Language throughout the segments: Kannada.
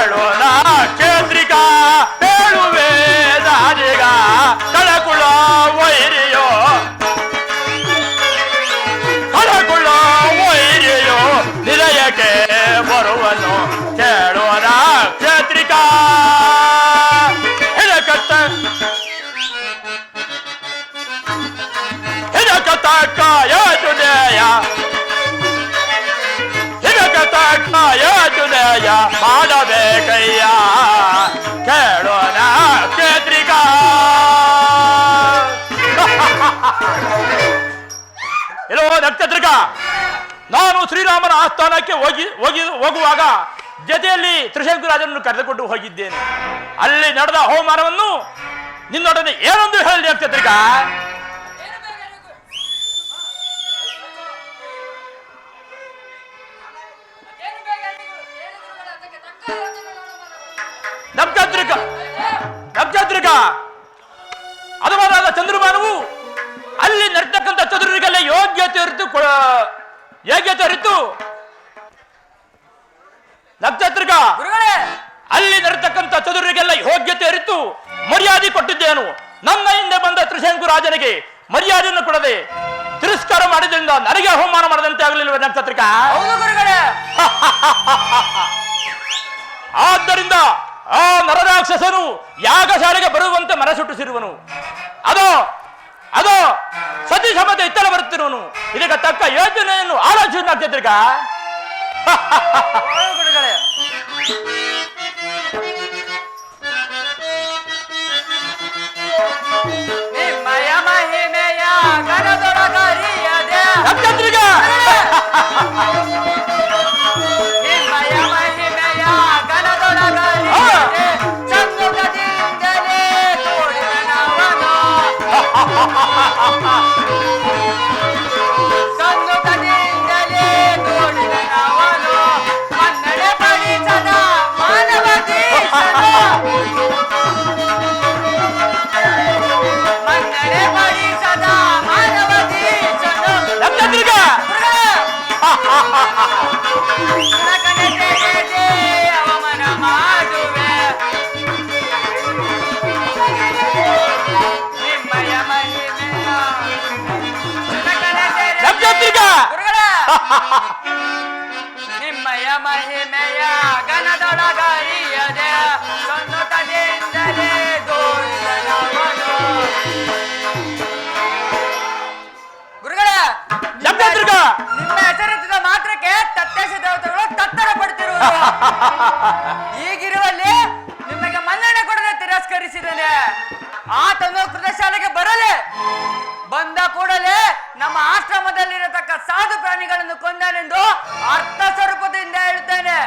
ಕೇಳೋಣ ಕ್ಷೇತ್ರಿಕ ಹೇಳುವೆ ದಾರಿಗ ಕಳಕುಳ ವೈರಿಯೋ ಕಳಕುಳ ವೈರಿಯೋ ನಿಲಯಕ್ಕೆ ಬರುವನು ಕೇಳೋಣ ಕ್ಷೇತ್ರಿಕ ಮಾಡಬೇಕಯ್ಯ ಕೇಳೋಣ ಕ್ಷೇತ್ರಿಕ ಎಲ್ಲೋ ನಕ್ಷತ್ರಿಕ ನಾನು ಶ್ರೀರಾಮನ ಆಸ್ಥಾನಕ್ಕೆ ಹೋಗುವಾಗ ಜೊತೆಯಲ್ಲಿ ತ್ರಿಶಂಕುರಾಜನನ್ನು ಕರೆದುಕೊಂಡು ಹೋಗಿದ್ದೇನೆ. ಅಲ್ಲಿ ನಡೆದ ಅವಮಾನವನ್ನು ನಿನ್ನೊಡನೆ ಏನೊಂದು ಹೇಳಿ ನಕ್ಷತ್ರಿಕ. ನಕ್ಷತ್ರಿಕ ಹದವಾದ ಚಂದ್ರಮಾನವು ಅಲ್ಲಿ ನರ್ತಕ್ಕಂಥ ಚದುರರಿಗೆಲ್ಲ ಯೋಗ್ಯತೆ ಅರಿತು ನಕ್ಷತ್ರಿಕ ಅಲ್ಲಿ ನರ್ತಕ್ಕಂಥ ಚದುರರಿಗೆಲ್ಲ ಯೋಗ್ಯತೆ ಅರಿತು ಮರ್ಯಾದೆ ಕೊಟ್ಟಿದ್ದೇನು. ನನ್ನ ಹಿಂದೆ ಬಂದ ತ್ರಿಶಂಕು ರಾಜನಿಗೆ ಮರ್ಯಾದೆಯನ್ನು ಕೊಡದೆ ತಿರಸ್ಕಾರ ಮಾಡಿದ್ರಿಂದ ನನಗೆ ಅವಮಾನ ಮಾಡದಂತೆ ಆಗಲಿಲ್ವ ನಕ್ಷತ್ರಿಕ? ಆದ್ದರಿಂದ ಆ ನರರಾಕ್ಷಸನು ಯಾಗಶಾಲೆಗೆ ಬರುವಂತೆ ಮನಸ್ಸುಟ್ಟಿಸಿರುವನು. ಅದೋ ಸತಿ ಸಮತ ಇತ್ತಲ ಬರುತ್ತಿರುವನು. ಇದಕ್ಕೆ ತಕ್ಕ ಯೋಜನೆಯನ್ನು ಆಲೋಚನೆ ನಕ್ಷತ್ರಿಕ. ನಕ್ಷತ್ರಿಕ ನಿಮ್ಮಯ ಮಹಿಮೆಯ ಗಣದೊಳಗರಿಯದೆ ಸೊನ್ನುತದಿಂದಲೇ ದೋರಿದನವನು. ಗುರುಗಳೇ, ನಿಮ್ಮ ಹೆಸರಿದ್ದ ಮಾತ್ರಕ್ಕೆ ತತ್ತೇಶ ದೇವತೆಗಳು ತತ್ತರ ಪಡ್ತಿರುವುದು. ಈಗಿರುವಲ್ಲಿ ನಿಮಗೆ ಮನ್ನಣೆ ಕೊಡದೆ ತಿರಸ್ಕರಿಸಿದ್ದೇನೆ. ಆತನು ಕೃತಶಾಲೆಗೆ ಬರಲಿ. ಬಂದ ಕೂಡಲೇ ನಮ್ಮ ಆಶ್ರಮದಲ್ಲಿರತಕ್ಕ ಸಾಧು ಪ್ರಾಣಿಗಳನ್ನು ಕೊಂದನೆಂದು ಅರ್ಥ ಸ್ವರೂಪದಿಂದ ಹೇಳುತ್ತೇನೆ.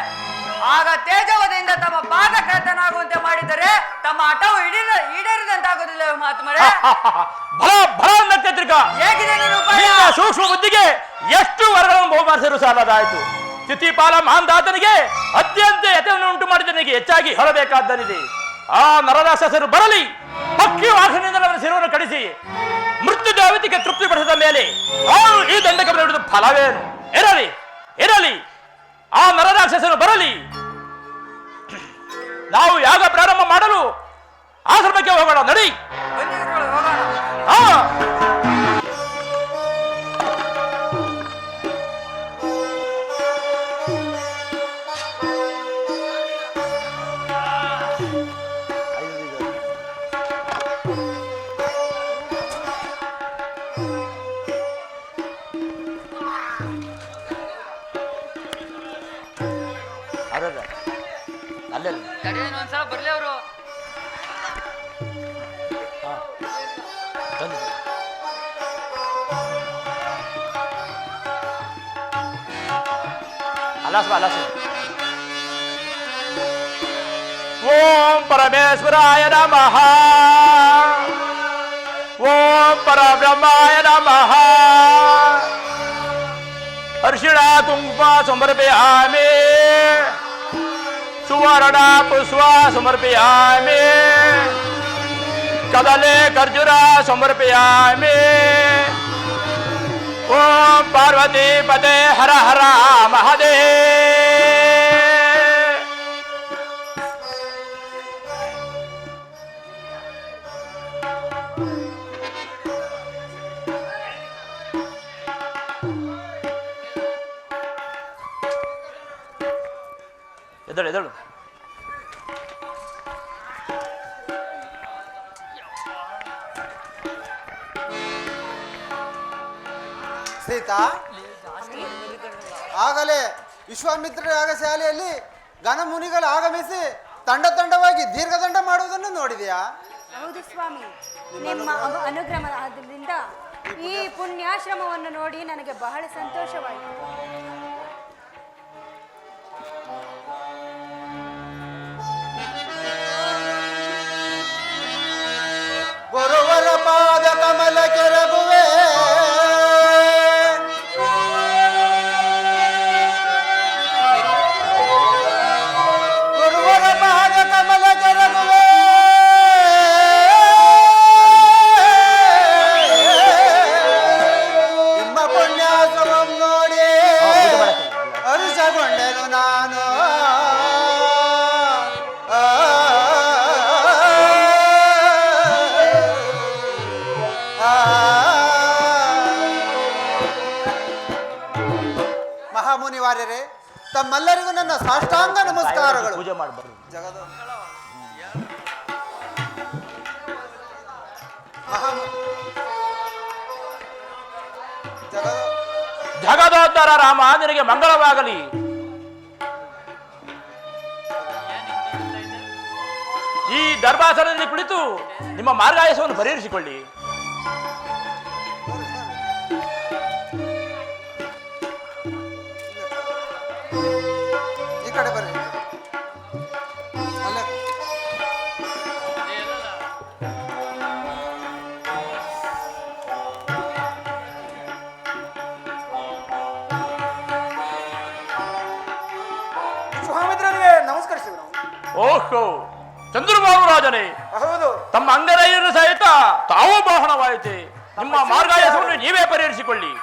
ಆಗ ತೇಜವದಿಂದ ತಮ್ಮ ಪಾದಕರ್ತನಾಗುವಂತೆ ಮಾಡಿದರೆ ತಮ್ಮ ಹಠವು ಈಡೇರಿದಂತಾಗುವುದಿಲ್ಲ. ಮಹಾತ್ಮರೇ, ಹೇಗಿದೆ ಸೂಕ್ಷ್ಮ ಬುದ್ಧಿಗೆ ಎಷ್ಟು ವರಗಳನ್ನು ಬಹುಮಾನಿಸಲು ಸಾಲದಾಯಿತು. ಸ್ಥಿತಿಪಾಲ ಮಾಂದಾತನಿಗೆ ಅತ್ಯಂತ ಯಥವನ್ನು ಉಂಟು ಮಾಡಿದನಿಗೆ ಹೆಚ್ಚಾಗಿ ಹೊರಬೇಕಾದ್ದನಿದೆ. ಆ ನರರಾಕ್ಷಸರು ಬರಲಿ. ಪಕ್ಷಿ ವಾಸನೆಯಿಂದ ಅವನ ಶಿರವನ್ನು ಕಡಿಸಿ ಮೃತ್ಯು ದೇವತೆಗೆ ತೃಪ್ತಿಪಡಿಸಿದ ಮೇಲೆ ಅವನು ಈ ದಂಡಕವನ್ನು ಹಿಡಿದು ಫಲವೇನು? ಇರಲಿ ಆ ನರರಾಕ್ಷಸನು ಬರಲಿ. ನಾವು ಯಾಗ ಪ್ರಾರಂಭ ಮಾಡಲು ಆಶ್ರಮಕ್ಕೆ ಹೋಗೋಣ. ನಡಿ. ಒಂದ್ಸಲ ಬರ್ಲಿ ಅವರು. ಓಂ ಪರಮೇಶ್ವರಾಯ ನಮಃ. ಓಂ ಪರಬ್ರಹ್ಮಾಯ ನಮಃ. ಅರ್ಷಿಣ ಕುಂಕುಮ ಸಮರ್ಪಯಾಮಿ. ಸುವರ್ಣ ಪುಷ್ಪ ಸಮರ್ಪಯಾಮಿ. ಕದಲೆ ಖರ್ಜೂರ ಸಮರ್ಪಯಾಮಿ. ಓಂ ಪಾರ್ವತಿ ಪತೆ ಹರ ಹರ ಮಹಾದೇವ. ನಡೆಯಿತಾ? ಆಗಲೇ ವಿಶ್ವಾಮಿತ್ರ ಯಾಗಶಾಲೆಯಲ್ಲಿ ಘನಮುನಿಗಳು ಆಗಮಿಸಿ ತಂಡ ತಂಡವಾಗಿ ದೀರ್ಘದಂಡ ಮಾಡುವುದನ್ನು ನೋಡಿದೆಯಾ? ಹೌದು ಸ್ವಾಮಿ, ನಿಮ್ಮ ಅನುಗ್ರಹದಿಂದ ಈ ಪುಣ್ಯಾಶ್ರಮವನ್ನು ನೋಡಿ ನನಗೆ ಬಹಳ ಸಂತೋಷವಾಯಿತು. ಗುರುವರ ಪಾದ ಕಮಲ ಕೆರಗುವೆ, ಗುರುವರ ಪಾದ ಕಮಲ ಕೆರಗುವೆ, ನಿಮ್ಮ ಪುಣ್ಯಾಶ್ರಮಂ ನೋಡಿ ಹರುಷಗೊಂಡೆನು ನಾನು. ಮಹಾಮುನಿವಾರ್ಯರೇ, ತಮ್ಮೆಲ್ಲರಿಗೂ ನನ್ನ ಸಾಷ್ಟಾಂಗ ನಮಸ್ಕಾರಗಳು. ಪೂಜೆ ಮಾಡಬಾರ್ದು. ಜಗದ ಜಗದೋದ್ಧಾರ ರಾಮ, ನಿನಗೆ ಮಂಗಳವಾಗಲಿ. ಈ ದರ್ಭಾಸನದಲ್ಲಿ ಕುಳಿತು ನಿಮ್ಮ ಮಾರ್ಗಾಯಸವನ್ನು ಪರಿಹರಿಸಿಕೊಳ್ಳಿ. ಈ ಕಡೆ ಬರ್ರಿ. ಅಲ್ಲೇ ವಿಶ್ವಾಮಿತ್ರನಿಗೆ ನಮಸ್ಕರಿಸಿದ್ರು ನಾವು. ಓಹೋ, ಚಂದ್ರಬಾಬು ರಾಜನೇ, ಹೌದು, ತಮ್ಮ ಅಂಗರೈಯರು ಸಹಿತ ತಾವು ಬಾಹನವಾಯಿತೆ. ನಿಮ್ಮ ಮಾರ್ಗಾಯಸವನ್ನು ನೀವೇ ಪರಿಹರಿಸಿಕೊಳ್ಳಿ.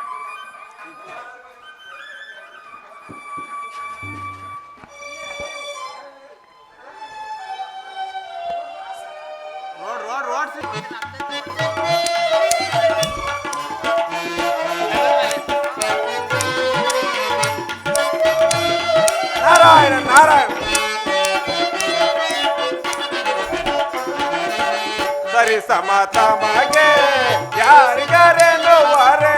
ನಾರಾಯಣ ನಾರಾಯಣ. ಸರಿ ಸಮತ ಮಗೆ ಯಾರಿಗಾರೇನುವರೆ,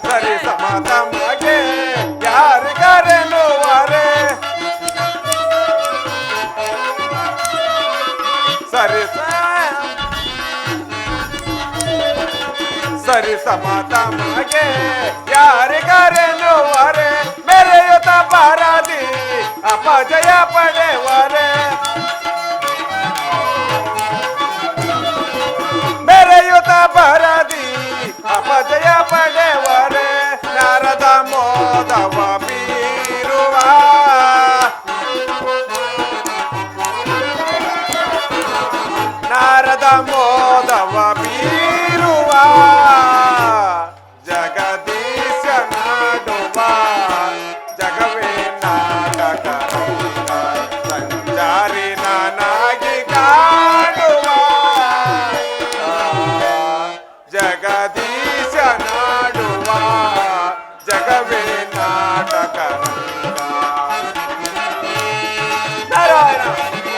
ಸರಿ ಸಮತ ಮಗೆ ಯಾರಿಗಾರೇನುವರೆ, ಸರಿ ಸರಿ ಸಮತ ಮಗೆ ಯಾರಿಗಾರೇನುವರೆ, ಮೆರೆಯುತ್ತ ಬಾರದಿ ಅಪಜಯ ಪಡೆವರೆ, ಮೆರೆಯುತ್ತ ಬಾರದಿ ಅಪಜಯ ಪಡೆವರೆ, ನಾರದ ಮೋದವ ಬೀರುವ, ನಾರದ ಮೋದವ ಬೀರುವ, ಜಗದೀಶ ನಾಡುವ, ಜಗವೇ ನಾಟಕ ಸಂಚಾರಿ ನಾನಾಗಿ ಕಾಡುವ, ಜಗದೀಶ ನಾಡುವ, ಜಗವೇ ನಾಟಕ. ನಾರಾಯಣ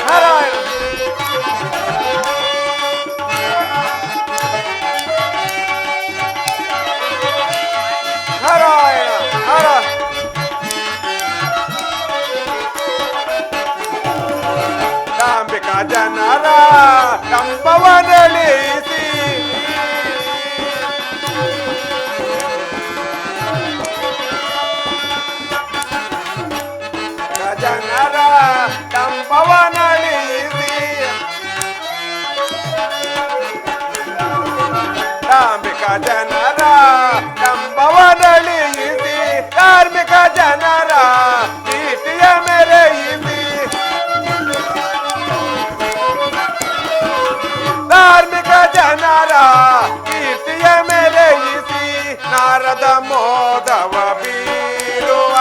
ನಾರಾಯಣ. ನಾರಾಯಣ ನಾರಾಯಣ. ದಾಂಬಿಕಾ ಜನರ ಕಂಬವನಳಿಸಿ, ಜನರ ಕಂಬವನಳಿಸಿ, ಧಾರ್ಮಿಕ ಜನರ ಕಂಬವನಳಿಸಿ, ಧಾರ್ಮಿಕ ಜನರ ಪ್ರೀತಿಯ ಮೆರೆಯಿಸಿ, ಧಾರ್ಮಿಕ ಜನರ ಕೀರ್ತಿಯ ಮೆರೆಯಿಸಿ, ನಾರದ ಮೋದವ ಬೀರುವ,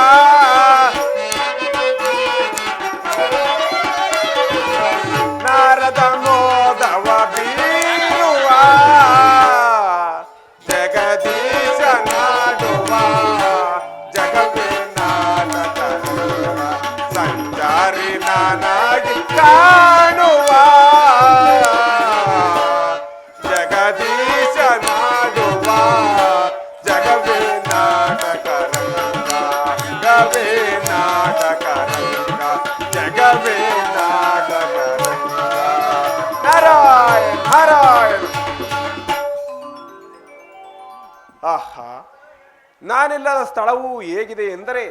ಜಗವೇ ನಾಟಕ ರಂಗ, ಜಗವೇ ನಾಟಕ ರಂಗ. ನಾರಾಯಣ ನಾರಾಯಣ. ಆಹಾ, ನಾನಿಲ್ಲದ ಸ್ಥಳವು ಹೇಗಿದೆ ಎಂದರೆ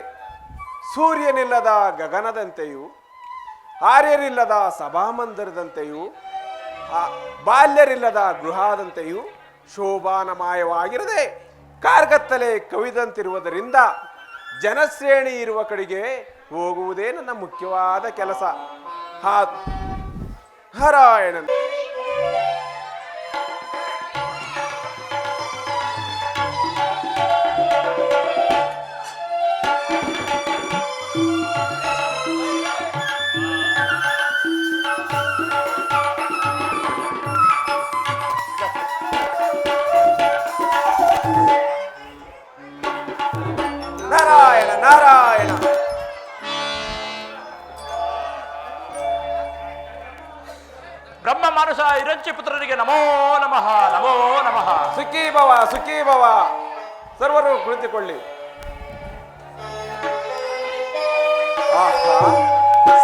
ಸೂರ್ಯನಿಲ್ಲದ ಗಗನದಂತೆಯೂ ಆರ್ಯರಿಲ್ಲದ ಸಭಾಮಂದಿರದಂತೆಯೂ ಬಾಲ್ಯರಿಲ್ಲದ ಗೃಹದಂತೆಯೂ ಶೋಭಾನಮಯವಾಗಿರದೆ ಕಾರ್ಗತ್ತಲೆ ಕವಿದಂತಿರುವುದರಿಂದ ಜನಶ್ರೇಣಿ ಇರುವ ಕಡೆಗೆ ಹೋಗುವುದೇ ನನ್ನ ಮುಖ್ಯವಾದ ಕೆಲಸ. ನಾರಾಯಣನ್. ನಾರಾಯಣ ನಾರಾಯಣ. ಬ್ರಹ್ಮ ಮಾನಸ ಇರಂಚಿ ಪುತ್ರರಿಗೆ ನಮೋ ನಮಃ ನಮೋ ನಮಃ. ಸುಖೀ ಭವ ಸುಖೀ ಭವ. ಸರ್ವರು ಕುಳಿತುಕೊಳ್ಳಿ. ಆಹಾ,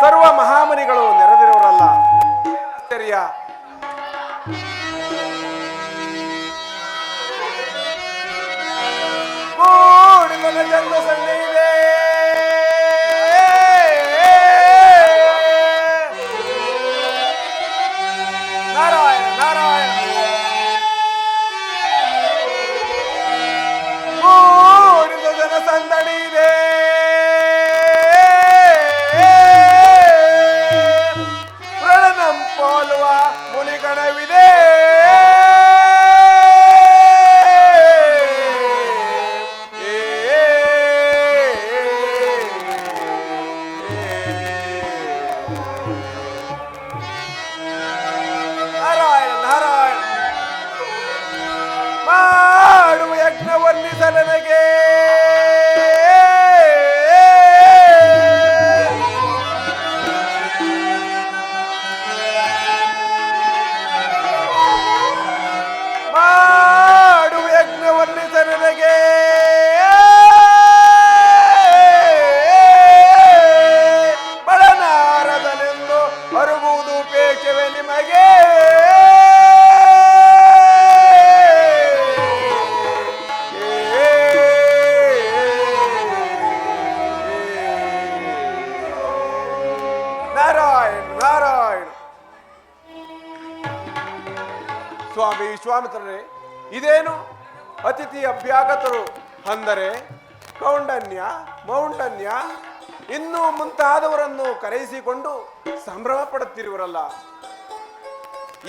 ಸರ್ವ ಮಹಾಮನಿಗಳು ನೆರೆದಿರುವರಲ್ಲ. ಸರಿಯ ಕೂಡಿದ ಜನ್ಮ ಸನ್ನೆ ಇದೆ. ನಾರಾಯಣ ನಾರಾಯಣ. ಕೂಡಿದ ಜನ ಸಂದಡಿ ಇದೆ. ಪ್ರಣನಂ ಪೋಲುವ ಮುನಿಗಣವಿದೆ. ನಾರಾಯಣ ನಾರಾಯಣ. ಮಾಡುವ ಯಜ್ಞ ವರ್ಣಿಸಲನಗೆ ಮಾಡುವ ಯಜ್ಞ ವರ್ಣಿಸಲನಗೆ ಬಡನಾರದನೆಂದು ಅರುವುದು ಉಪೇಕ್ಷವೇ ನಿಮಗೆ. ನಾರಾಯಣ ನಾರಾಯಣ. ಸ್ವಾಮಿ ವಿಶ್ವಾಮಿತ್ರರೇ, ಇದೇನು ಅತಿಥಿ ಅಭ್ಯಾಗತರು ಅಂದರೆ ಕೌಂಡನ್ಯ ಮೌಂಡನ್ಯ ಇನ್ನೂ ಮುಂತಾದವರನ್ನು ಕರೆಯಿಸಿಕೊಂಡು ಸಂಭ್ರಮ ಪಡುತ್ತಿರುವರಲ್ಲ.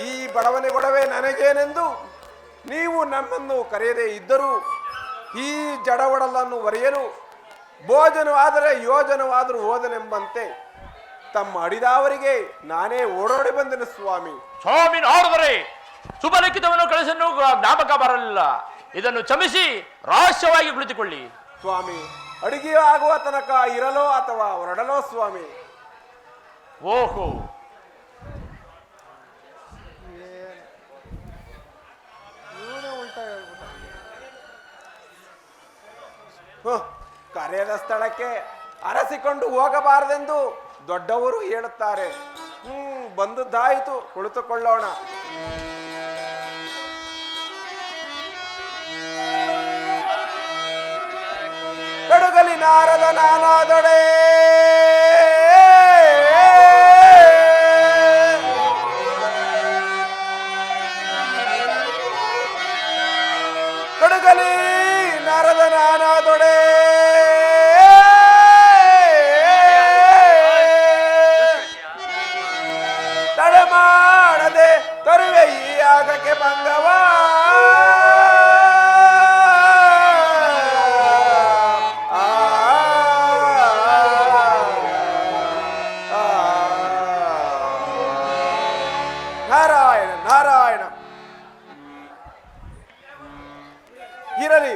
ಈ ಬಡವನೆಗೊಡವೆ ನನಗೇನೆಂದು ನೀವು ನಮ್ಮನ್ನು ಕರೆಯದೇ ಇದ್ದರೂ ಈ ಜಡವಡಲನ್ನು ಒರೆಯಲು ಭೋಜನವಾದರೆ ಯೋಜನವಾದರೂ ಹೋದನೆಂಬಂತೆ ತಮ್ಮ ಅಡಿದಾವರಿಗೆ ನಾನೇ ಓಡೋಡಿ ಬಂದೆನು ಸ್ವಾಮಿ. ಸ್ವಾಮಿ ನೋಡಿದರೆ ಶುಭ ಲಿಖಿತವನ್ನು ಕಳಿಸನ್ನು ಜ್ಞಾಪಕ ಬರಲಿಲ್ಲ. ಇದನ್ನು ಕ್ಷಮಿಸಿ ರಹಸ್ಯವಾಗಿ ಕುಳಿತುಕೊಳ್ಳಿ. ಸ್ವಾಮಿ, ಅಡಿಗೆ ಆಗುವ ತನಕ ಇರಲೋ ಅಥವಾ ಹೊರಡಲೋ ಸ್ವಾಮಿ? ಓಹೋ, ಕರೆಯದ ಸ್ಥಳಕ್ಕೆ ಅರಸಿಕೊಂಡು ಹೋಗಬಾರದೆಂದು ದೊಡ್ಡವರು ಹೇಳುತ್ತಾರೆ. ಬಂದದ್ದಾಯಿತು, ಕುಳಿತುಕೊಳ್ಳೋಣ. ಕಡುಗಲಿ ನಾರದ ನಾನಾದೊಡೆ ಕಡುಗಲಿ ನಾರದ ನಾನಾದೊಡೆ ತಡೆ ಮಾಡದೆ ತರುವೆ ಈ ಆಗಕ್ಕೆ ಭಂಗವ. ನಾರಾಯಣ ನಾರಾಯಣ. ಇರಲಿ,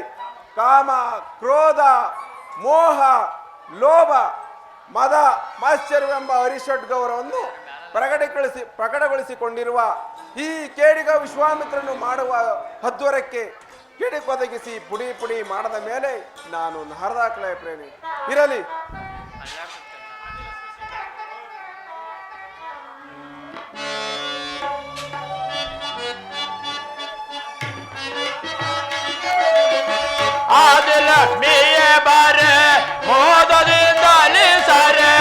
ಕಾಮ ಕ್ರೋಧ ಮೋಹ ಲೋಭ ಮದ ಮಾಶ್ಚರ್ಯವೆಂಬ ಹರಿಷಡ್ ಗೌರವವನ್ನು ಪ್ರಕಟಗೊಳಿಸಿಕೊಂಡಿರುವ ಈ ಕೇಡಿಗ ವಿಶ್ವಾಮಿತ್ರನು ಮಾಡುವ ಹದ್ವರಕ್ಕೆ ಕೆಡಕೊದಗಿಸಿ ಪುಡಿ ಪುಡಿ ಮಾಡದ ಮೇಲೆ ನಾನು ಹರಿದಾಕಲೇ ಪ್ರೇಮಿ. ಇರಲಿ. ಆದಿಲಕ್ಷ್ಮಿಯೇ ಬಾರೆ ಮೋದದಿಂದಲೇ ಸಾರೆ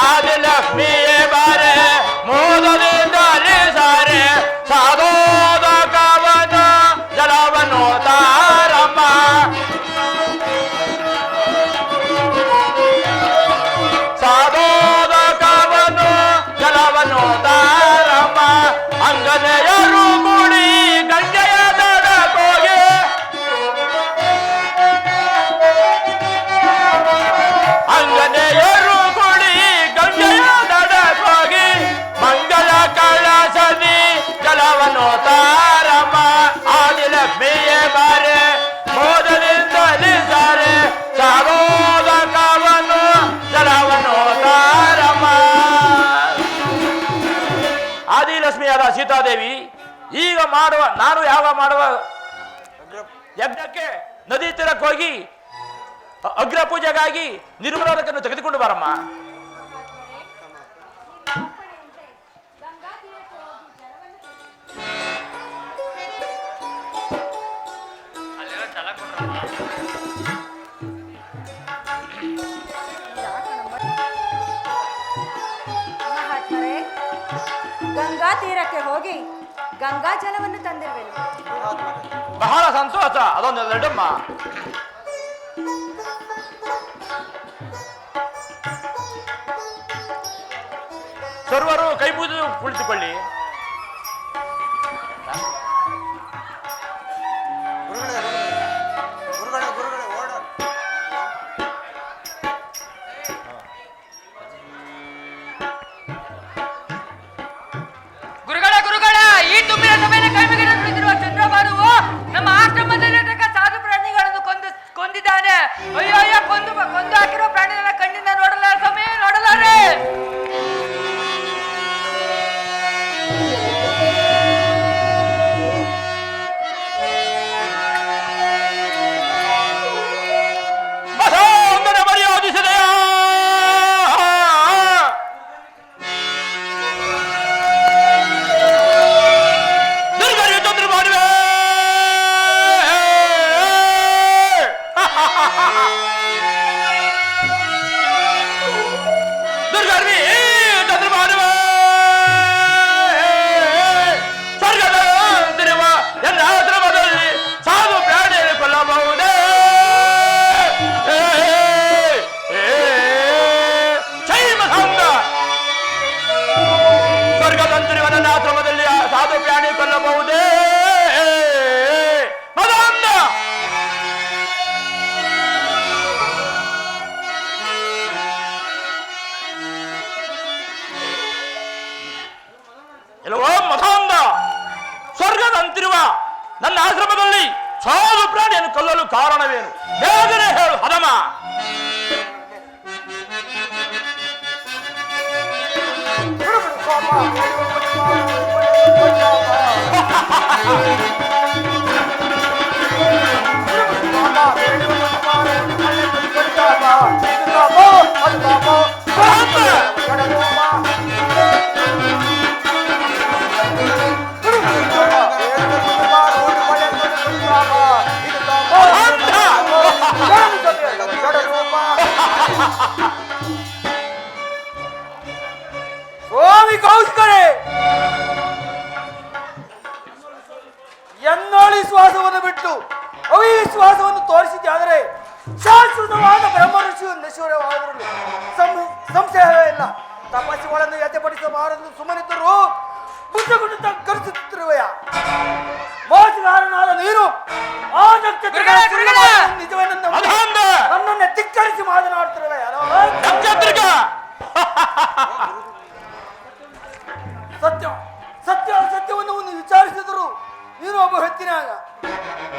ಆದಿಲಕ್ಷ್ಮಿಯೇ ಬಾರೆ ಮೋದದಿಂದಲೇ ಸಾರೆ ಸಾಧೋದಕವನ ಜಲವನ್ನು ತಾರಮ್ಮ ಸಾಧೋದಕವನು ಜಲವನ್ನು ತಾರಮ್ಮ ಅಂಗನೆಯರು ಕೂಡಿ ಗಂಗೆಯ ದಡಕೋಗಿ ಅಂಗನೆಯರು ಕೂಡಿ ಗಂಗೆಯ ದಡಕೋಗಿ ಮಂಗಲ ಕಳಸದಿ ಜಲವನ್ನು ತಾರಮ್ಮ ಆದಿಲಕ್ಷ್ಮಿಯೇ ಬಾರೆ ಮೋದದಿಂದಲೇ ಸಾರೆ ಸಾರೋದಕವನ್ನು ಜಲವನ್ನು ತಾರಮ್ಮ. ಆದಿಲಕ್ಷ್ಮಿಯಾದ ಸೀತಾದೇವಿ ಈಗ ನಾನು ಮಾಡುವ ಯಜ್ಞಕ್ಕೆ ನದಿ ತೀರಕ್ಕೆ ಹೋಗಿ ಅಗ್ರ ಪೂಜೆಗಾಗಿ ನಿರ್ಮಲೋದಕನ್ನು ತೆಗೆದುಕೊಂಡು ಬಾರಮ್ಮ. ಮಹಾತ್ಮರೇ, ಗಂಗಾ ತೀರಕ್ಕೆ ಹೋಗಿ ಗಂಗಾ ಜಲವನ್ನು ತಂದಿರುವೆನು. ಬಹಳ ಸಂತೋಷ. ಅದೊಂದು ದೊಡ್ಡಮ್ಮ. ಸರ್ವರು ಕೈ ಮುಗಿದು ಕುಳಿತುಕೊಳ್ಳಿ. ಗುರುಗಳೇ ಓಡ. ಗುರುಗಳ ಈ ತುಂಬಿದ ಸಭೆಯಲ್ಲಿ ಕೈ ಮುಗಿದು ಕುಳಿತಿರುವ ಚಂದ್ರಭಾನುವು ನಮ್ಮ ಆಶ್ರಮದಲ್ಲಿರತಕ್ಕ ಸಾಧು ಪ್ರಾಣಿಗಳನ್ನು ಕೊಂದಿದ್ದಾನೆ. ಅಯ್ಯೋ ಕೊಂದು ಹಾಕಿರೋ ಪ್ರಾಣಿಗಳ ಕಣ್ಣಿಂದ ನೋಡಲಾರ ಸಮಯ ನೋಡಲಾರೆ. ಮರ್ಯಾದಿಸಿದೆಯಾ ದುರ್ಗರಿ ತೊಂದರೆ ಮಾಡುವೆ. ದುರ್ಗರ್ವಿ ತೊಂದರೆ ಮಾಡುವೆ. ಸ್ವರ್ಗದ ತಿರುವ ಎಲ್ಲ ಆಶ್ರಮದಲ್ಲಿ ಸಾಧು ಪ್ರಾಣಿಯನ್ನು ಕೊಲ್ಲಬಹುದೇ? ಸ್ವರ್ಗದಂತಿರುವ ನನ್ನ ಆಶ್ರಮದಲ್ಲಿ ಸಾಧು ಪ್ರಾಣಿ ಕೊಲ್ಲಬಹುದೇ? ಮದಂದ ಎಲ್ಲವೋ ಮತಾಂಧ, ಸ್ವರ್ಗದಂತಿರುವ ನನ್ನ ಆಶ್ರಮದಲ್ಲಿ ಸಾಧು ಪ್ರಾಣಿಯನ್ನು ಕೊಲ್ಲಲು ಕಾರಣವೇನು? ಬೇಗನೆ ಹೇಳು ಹದಮ. ಸ್ವಾಮಿ ಕೌಶಿಕರೇ, ಎನ್ನೋಳಿ ಶ್ವಾಸವನ್ನು ಬಿಟ್ಟು ಅವಿಶ್ವಾಸವನ್ನು ತೋರಿಸಿದ್ದಾದರೆ ಶಾಶ್ವತವಾದ ಬ್ರಹ್ಮ ಋಷಿಯು ನಶ್ವರವಾದರೂ ಸಂಶಯವೇ ಇಲ್ಲ. ತಪಸ್ಸುಗಳನ್ನು ಯಥೆಪಡಿಸಬಾರದು ಸುಮ್ಮನಿದ್ದರು ಬುದ್ಧಗುಣಿತ ಕರೆಸುತ್ತಿರುವೆಯ ಮೋಸಗಾರನಾದ ನೀನು ಆ ನನ್ನನ್ನು ಧಿಕ್ಕರಿಸಿ ಮಾತನಾಡುತ್ತಿರುವೆ. ಸತ್ಯವನ್ನು ವಿಚಾರಿಸಿದರು ನೀನು ಒಬ್ಬ ಹೆಚ್ಚಿನಾಗ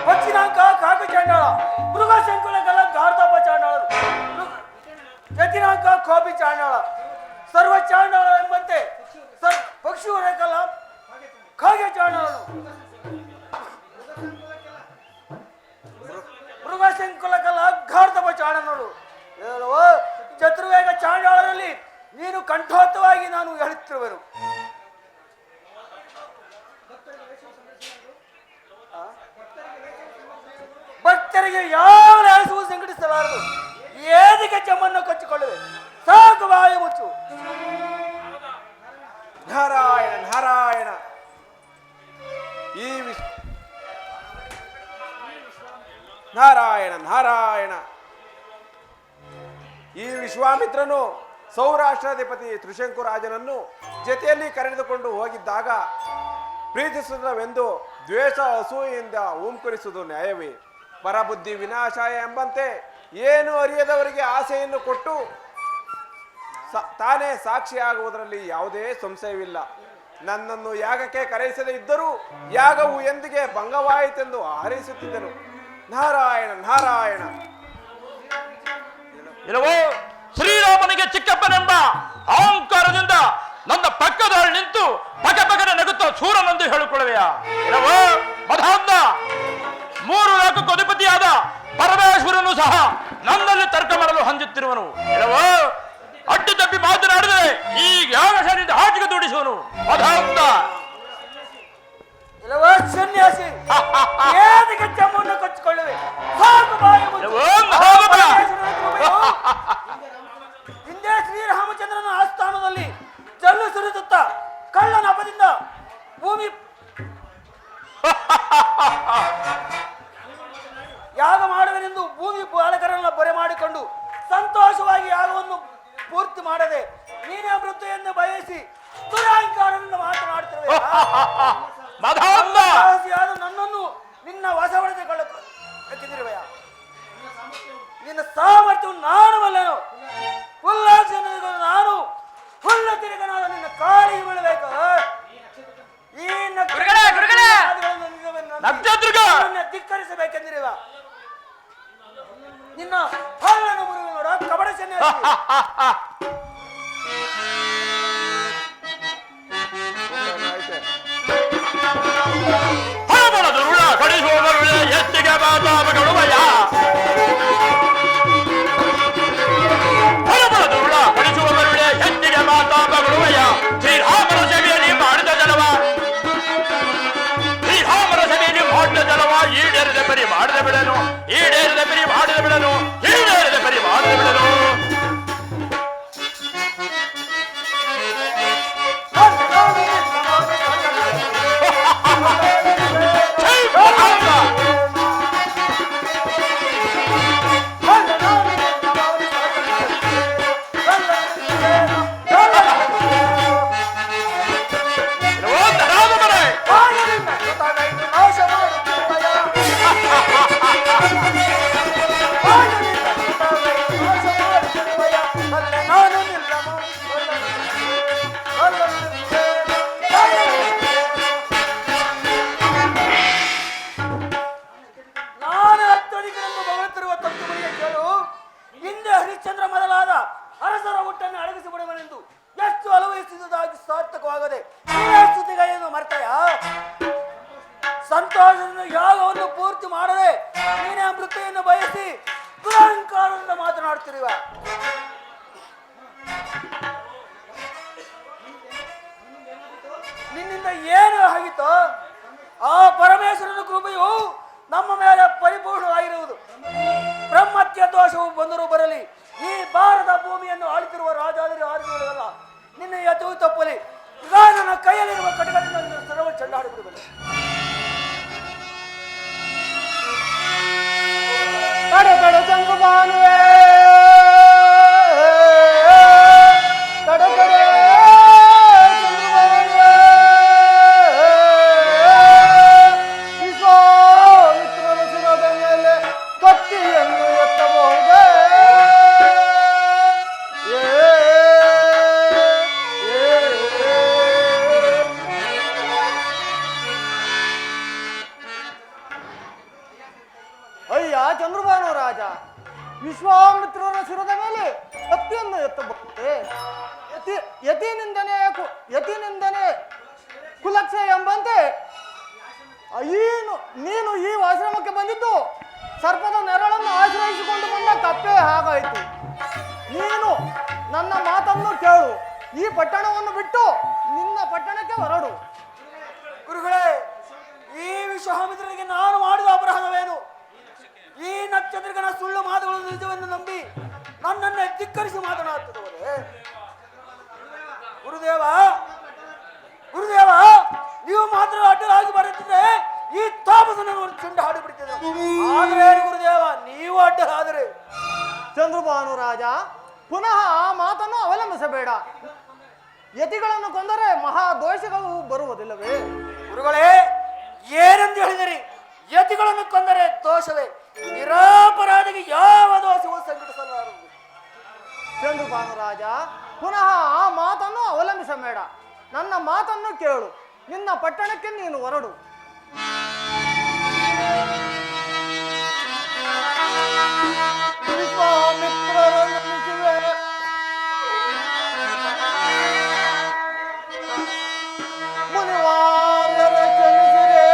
ಪಕ್ಷಿನಾಂಕ ಕಾಕ ಚಾಂಡಾಳ, ಮೃಗ ಶಂಕುಲಕಲ ಗಾರ್ಧಪ ಚಾಂಡಾಳರು, ಯತಿನಾಂಕ ಕೋಪಿ ಚಾಂಡಾಳ, ಸರ್ವ ಚಾಂಡಾಳ ಎಂಬಂತೆ ಪಕ್ಷಿವರೇಕಲ ಕಾಗೆ ಚಾಂಡಾಲನು ಮೃಗಶಂಕುಲಕಲ ಗಾರ್ಧಪ ಚಾಂಡನೋಡು ಹೇಳುವ ಚತುರ್ವೇಗ ಚಾಂಡಾಳರಲ್ಲಿ ನೀನು ಕಂಠೋತ್ತವಾಗಿ ನಾನು ಹೇಳುತ್ತಿರುವೆನು. ಭಕ್ತರಿಗೆ ಯಾವ ಲಾಸವೂ ಸಂಘಟಿಸಲಾರದು. ಏದಿಗೆ ಚೆಮ್ಮನ್ನು ಕಚ್ಚಿಕೊಳ್ಳುವೆ, ಸಾಕು ಬಾಯಿ ಮುಚ್ಚು. ನಾರಾಯಣ ನಾರಾಯಣ. ನಾರಾಯಣ ನಾರಾಯಣ. ಈ ವಿಶ್ವಾಮಿತ್ರನು ಸೌರಾಷ್ಟ್ರಾಧಿಪತಿ ತ್ರಿಶಂಕುರಾಜನನ್ನು ಜೊತೆಯಲ್ಲಿ ಕರೆದುಕೊಂಡು ಹೋಗಿದ್ದಾಗ ಪ್ರೀತಿಸುವುದವೆಂದು ದ್ವೇಷ ಅಸೂಯೆಯಿಂದ ಓಂಕರಿಸುವುದು ನ್ಯಾಯವೇ? ಪರಬುದ್ಧಿ ವಿನಾಶಾಯ ಎಂಬಂತೆ ಏನು ಅರಿಯದವರಿಗೆ ಆಸೆಯನ್ನು ಕೊಟ್ಟು ತಾನೇ ಸಾಕ್ಷಿಯಾಗುವುದರಲ್ಲಿ ಯಾವುದೇ ಸಂಶಯವಿಲ್ಲ. ನನ್ನನ್ನು ಯಾಗಕ್ಕೆ ಕರೆಯಿಸದೇ ಇದ್ದರೂ ಯಾಗವು ಎಂದಿಗೆ ಭಂಗವಾಯಿತೆಂದು ಹಾರೈಸುತ್ತಿದ್ದನು. ನಾರಾಯಣ ನಾರಾಯಣ. ಇಲ್ಲವೋ ಶ್ರೀರಾಮನಿಗೆ ಚಿಕ್ಕಪ್ಪನೆಂಬ ಅಹಂಕಾರದಿಂದ ನನ್ನ ಪಕ್ಕದಲ್ಲಿ ನಿಂತು ಪಕಪಕನೆ ನಗುತ್ತಾ ಸೂರನೆಂದು ಹೇಳಿಕೊಳ್ಳುವೆಯಾ? ಇಲ್ಲವೋ ಮಧಾಂಧ, 3 ಲೋಕಕ್ಕೂ ಅಧಿಪತಿಯಾದ ಪರಮೇಶ್ವರನು ಸಹ ನನ್ನಲ್ಲಿ ತರ್ಕ ಮಾಡಲು ಹಂಜುತ್ತಿರುವನು. ಇಲ್ಲವೋ ಅಡ್ಡಿ ತಪ್ಪಿ ಮಾತನಾಡಿದರೆ ಈ ಯಾಗಶಾಲೆಯಿಂದ ಹಾಜಿಗೆ ದುಡಿಸುವನು ಮಧಾಂಧ. ಇಲ್ಲವ ಸನ್ಯಾಸಿ, ಏದಿಗೆ ಚೆಮ್ಮನ್ನು ಕಚ್ಚಿಕೊಳ್ಳುವೆ, ಸಾಕು ಬಾಯಿ ಮುಚ್ಚು. ಇಲ್ಲವೋ ಮಹಾಬಲ. ಹಿಂದೆ ಶ್ರೀರಾಮಚಂದ್ರನ ಆಸ್ಥಾನದಲ್ಲಿ ಜಲ್ಲು ಸುರಿಸುತ್ತ ಕಳ್ಳನ ಅಪದಿಂದ ಭೂಮಿ ಯಾಗ ಮಾಡುವೆನೆಂದು ಭೂಮಿ ಬಾಲಕರನ್ನ ಬರೆ ಮಾಡಿಕೊಂಡು ಸಂತೋಷವಾಗಿ ಯಾಗವನ್ನು ಪೂರ್ತಿ ಮಾಡದೆ ನೀನೇ ಮೃತ್ಯುವನ್ನು ಬಯಸಿ ದುರಹಂಕಾರದಿಂದ ಮಾತನಾಡ್ತಿರುವೆ. ಆದ ನನ್ನನ್ನು ನಿನ್ನ ವಶಪಡಿಸಿಕೊಳ್ಳುತ್ತಿರುವೆಯ? ನಿನ್ನ ಸಾಮರ್ಥ್ಯವನ್ನು ನಾನು ಬಲ್ಲೆನು. ನಾನು ಹುಲ್ಲ ತಿರುಗನಾದ ನಿನ್ನ ಕಾಲಿಗೆ ಬೀಳಬೇಕು. ಈ ಧಿಕ್ಕರಿಸಬೇಕೆಂದಿರುವ ನಿನ್ನ ಹಲ್ಲನ್ನು ಮುರಿದು ನೋಡ ಕಬಡ ಸನ್ಯಾಸಿ. ಎತ್ತಿಗೆ ಮಾತಾಡುವಯ ಪಡಿಸುವ ಬರುಳೆ ಎತ್ತಿಗೆ ಮಾತಾಡುವಯ. ಶ್ರೀರಾಮರ ಸಭೆಯಲ್ಲಿ ಮಾಡಿದ ಜಲವ, ಶ್ರೀರಾಮರ ಸಭೆಯಲ್ಲಿ ಮಾಡಿದ ಜಲವ ಈಡೇರಿದ ಬರಿ ಮಾಡದೆ ಬಿಡನು, ಈಡೇರಿದ ಬರಿ ಮಾಡದೆ ಬಿಡನು, ಈಡೇರಿದ ಬರಿ ಮಾಡದೆ ಬಿಡನು. ಹರಿಶ್ಚಂದ್ರ ಮೊದಲಾದ ಅರಸರ ಹುಟ್ಟನ್ನು ಅಡಗಿಸಿಬಿಡುವನೆಂದು ಎಷ್ಟು ಅಲವಹಿಸಿದುದಾಗಿ ಸಾರ್ಥಕವಾಗದೆ ಸ್ತುತಿಗಳನ್ನು ಮರ್ತೆಯ? ಸಂತೋಷದಿಂದ ಯಾಗವನ್ನು ಪೂರ್ತಿ ಮಾಡದೆ ನೀನೇ ಮೃತ್ಯುವನ್ನು ಬಯಸಿ ದುರಹಂಕಾರದಿಂದ ಮಾತನಾಡುತ್ತಿರುವ ನಿನ್ನಿಂದ ಏನು ಆಗಿತ್ತೋ ಆ ಪರಮೇಶ್ವರನ ಕೃಪೆಯು ನಮ್ಮ ಮೇಲೆ ಪರಿಪೂರ್ಣವಾಗಿರುವುದು. ಬ್ರಹ್ಮತ್ಯ ದೋಷವು ಬಂದರೂ ಬರಲಿ, ಈ ಭಾರತ ಭೂಮಿಯನ್ನು ಆಳುತ್ತಿರುವ ರಾಜಾದಿರಿ ಆರಿಸುವುದಲ್ಲ. ನಿನ್ನ ಯಥವು ತಪ್ಪಲಿ, ನನ್ನ ಕೈಯಲ್ಲಿರುವ ಕಟಕದಿಂದ ನಿನ್ನ ಸರ್ವ ಚೆಂಡಾಡಿಬಿಡುವುದು. ಕಡೆ ಕಡೆ ಚಂಗು ಬಾನುವೆ, ಕಡೆ ಕಡೆ ಚಂಗು ಬಾನುವೆ, ವಿಶ್ವಾಮಿತ್ರನ ಶಿರದ ಮೇಲೆ ಕತ್ತಿಯನ್ನು ಎತ್ತಬಹುದೇ? ಅಯ್ಯ ಚಂದ್ರಭಾನು ರಾಜ, ವಿಶ್ವಾಮಿತ್ರನ ಶಿರದ ಮೇಲೆ ಕತ್ತಿಯನ್ನು ಎತ್ತಬಹುದೇ? ಯತಿನಿಂದನೆ ಕುಲಕ್ಷ ಎಂಬಂತೆ ನೀನು ಈ ಆಶ್ರಮಕ್ಕೆ ಬಂದಿದ್ದು ಸರ್ಪದ ನೆರಳನ್ನು ಆಶ್ರಯಿಸಿಕೊಂಡು ಬಂದ ಕಪ್ಪೆ ಹಾಗಾಯಿತು. ನೀನು ನನ್ನ ಮಾತನ್ನು ಕೇಳು, ಈ ಪಟ್ಟಣವನ್ನು ಬಿಟ್ಟು ನಿನ್ನ ಪಟ್ಟಣಕ್ಕೆ ಹೊರಡು. ಗುರುಗಳೇ, ಈ ವಿಶ್ವಾಮಿತ್ರನಿಗೆ ನಾನು ಮಾಡಿದ ಅಪರಾಧವೇನು? ಈ ನಕ್ಷತ್ರಗನ ಸುಳ್ಳು ಮಾತುಗಳು ನಿಜವೆಂದು ನಂಬಿ ನನ್ನನ್ನೇ ಧಿಕ್ಕರಿಸಿ ಮಾತನಾಡುತ್ತಿದ್ದವರೇ. ಗುರುದೇವ ಗುರುದೇವ, ನೀವು ಮಾತ್ರ ಅಡ್ಡಲಾಗಿ ಬರುತ್ತಿದ್ರೆ ಈ ತಾಮಸನನ್ನು ಚೆಂಡು ಹಾಡಿ ಬಿಡ್ತಿದ್ದೆ. ಆದ್ರೆ ಏನು ಗುರುದೇವ, ನೀವು ಅಡ್ಡಲಾದರೆ? ಚಂದ್ರಭಾನು ರಾಜ, ಪುನಃ ಆ ಮಾತನ್ನು ಅವಲಂಬಿಸಬೇಡ. ಯತಿಗಳನ್ನು ಕೊಂದರೆ ಮಹಾದೋಷಗಳು ಬರುವುದಿಲ್ಲವೇ? ಗುರುಗಳೇ, ಏನೆಂದು ಹೇಳಿದಿರಿ? ಯತಿಗಳನ್ನು ಕೊಂದರೆ ದೋಷವೇ? ನಿರಾಪರಾಧಿಗೆ ಯಾವ ದೋಷವೂ ಸಂಘಟಿಸಲಾರದು. ಚಂದ್ರಭಾನು ರಾಜ, ಪುನಃ ಆ ಮಾತನ್ನು ಅವಲಂಬಿಸಬೇಡ. ನನ್ನ ಮಾತನ್ನು ಕೇಳು, ನಿನ್ನ ಪಟ್ಟಣಕ್ಕೆ ನೀನು ಹೊರಡು. ವಿಶ್ವಾಮಿತ್ರರು ನಂಬಿಸಿವೆ, ಮುನಿವಾರ್ಯರ ಕ್ಷಮಿಸಿರೆ,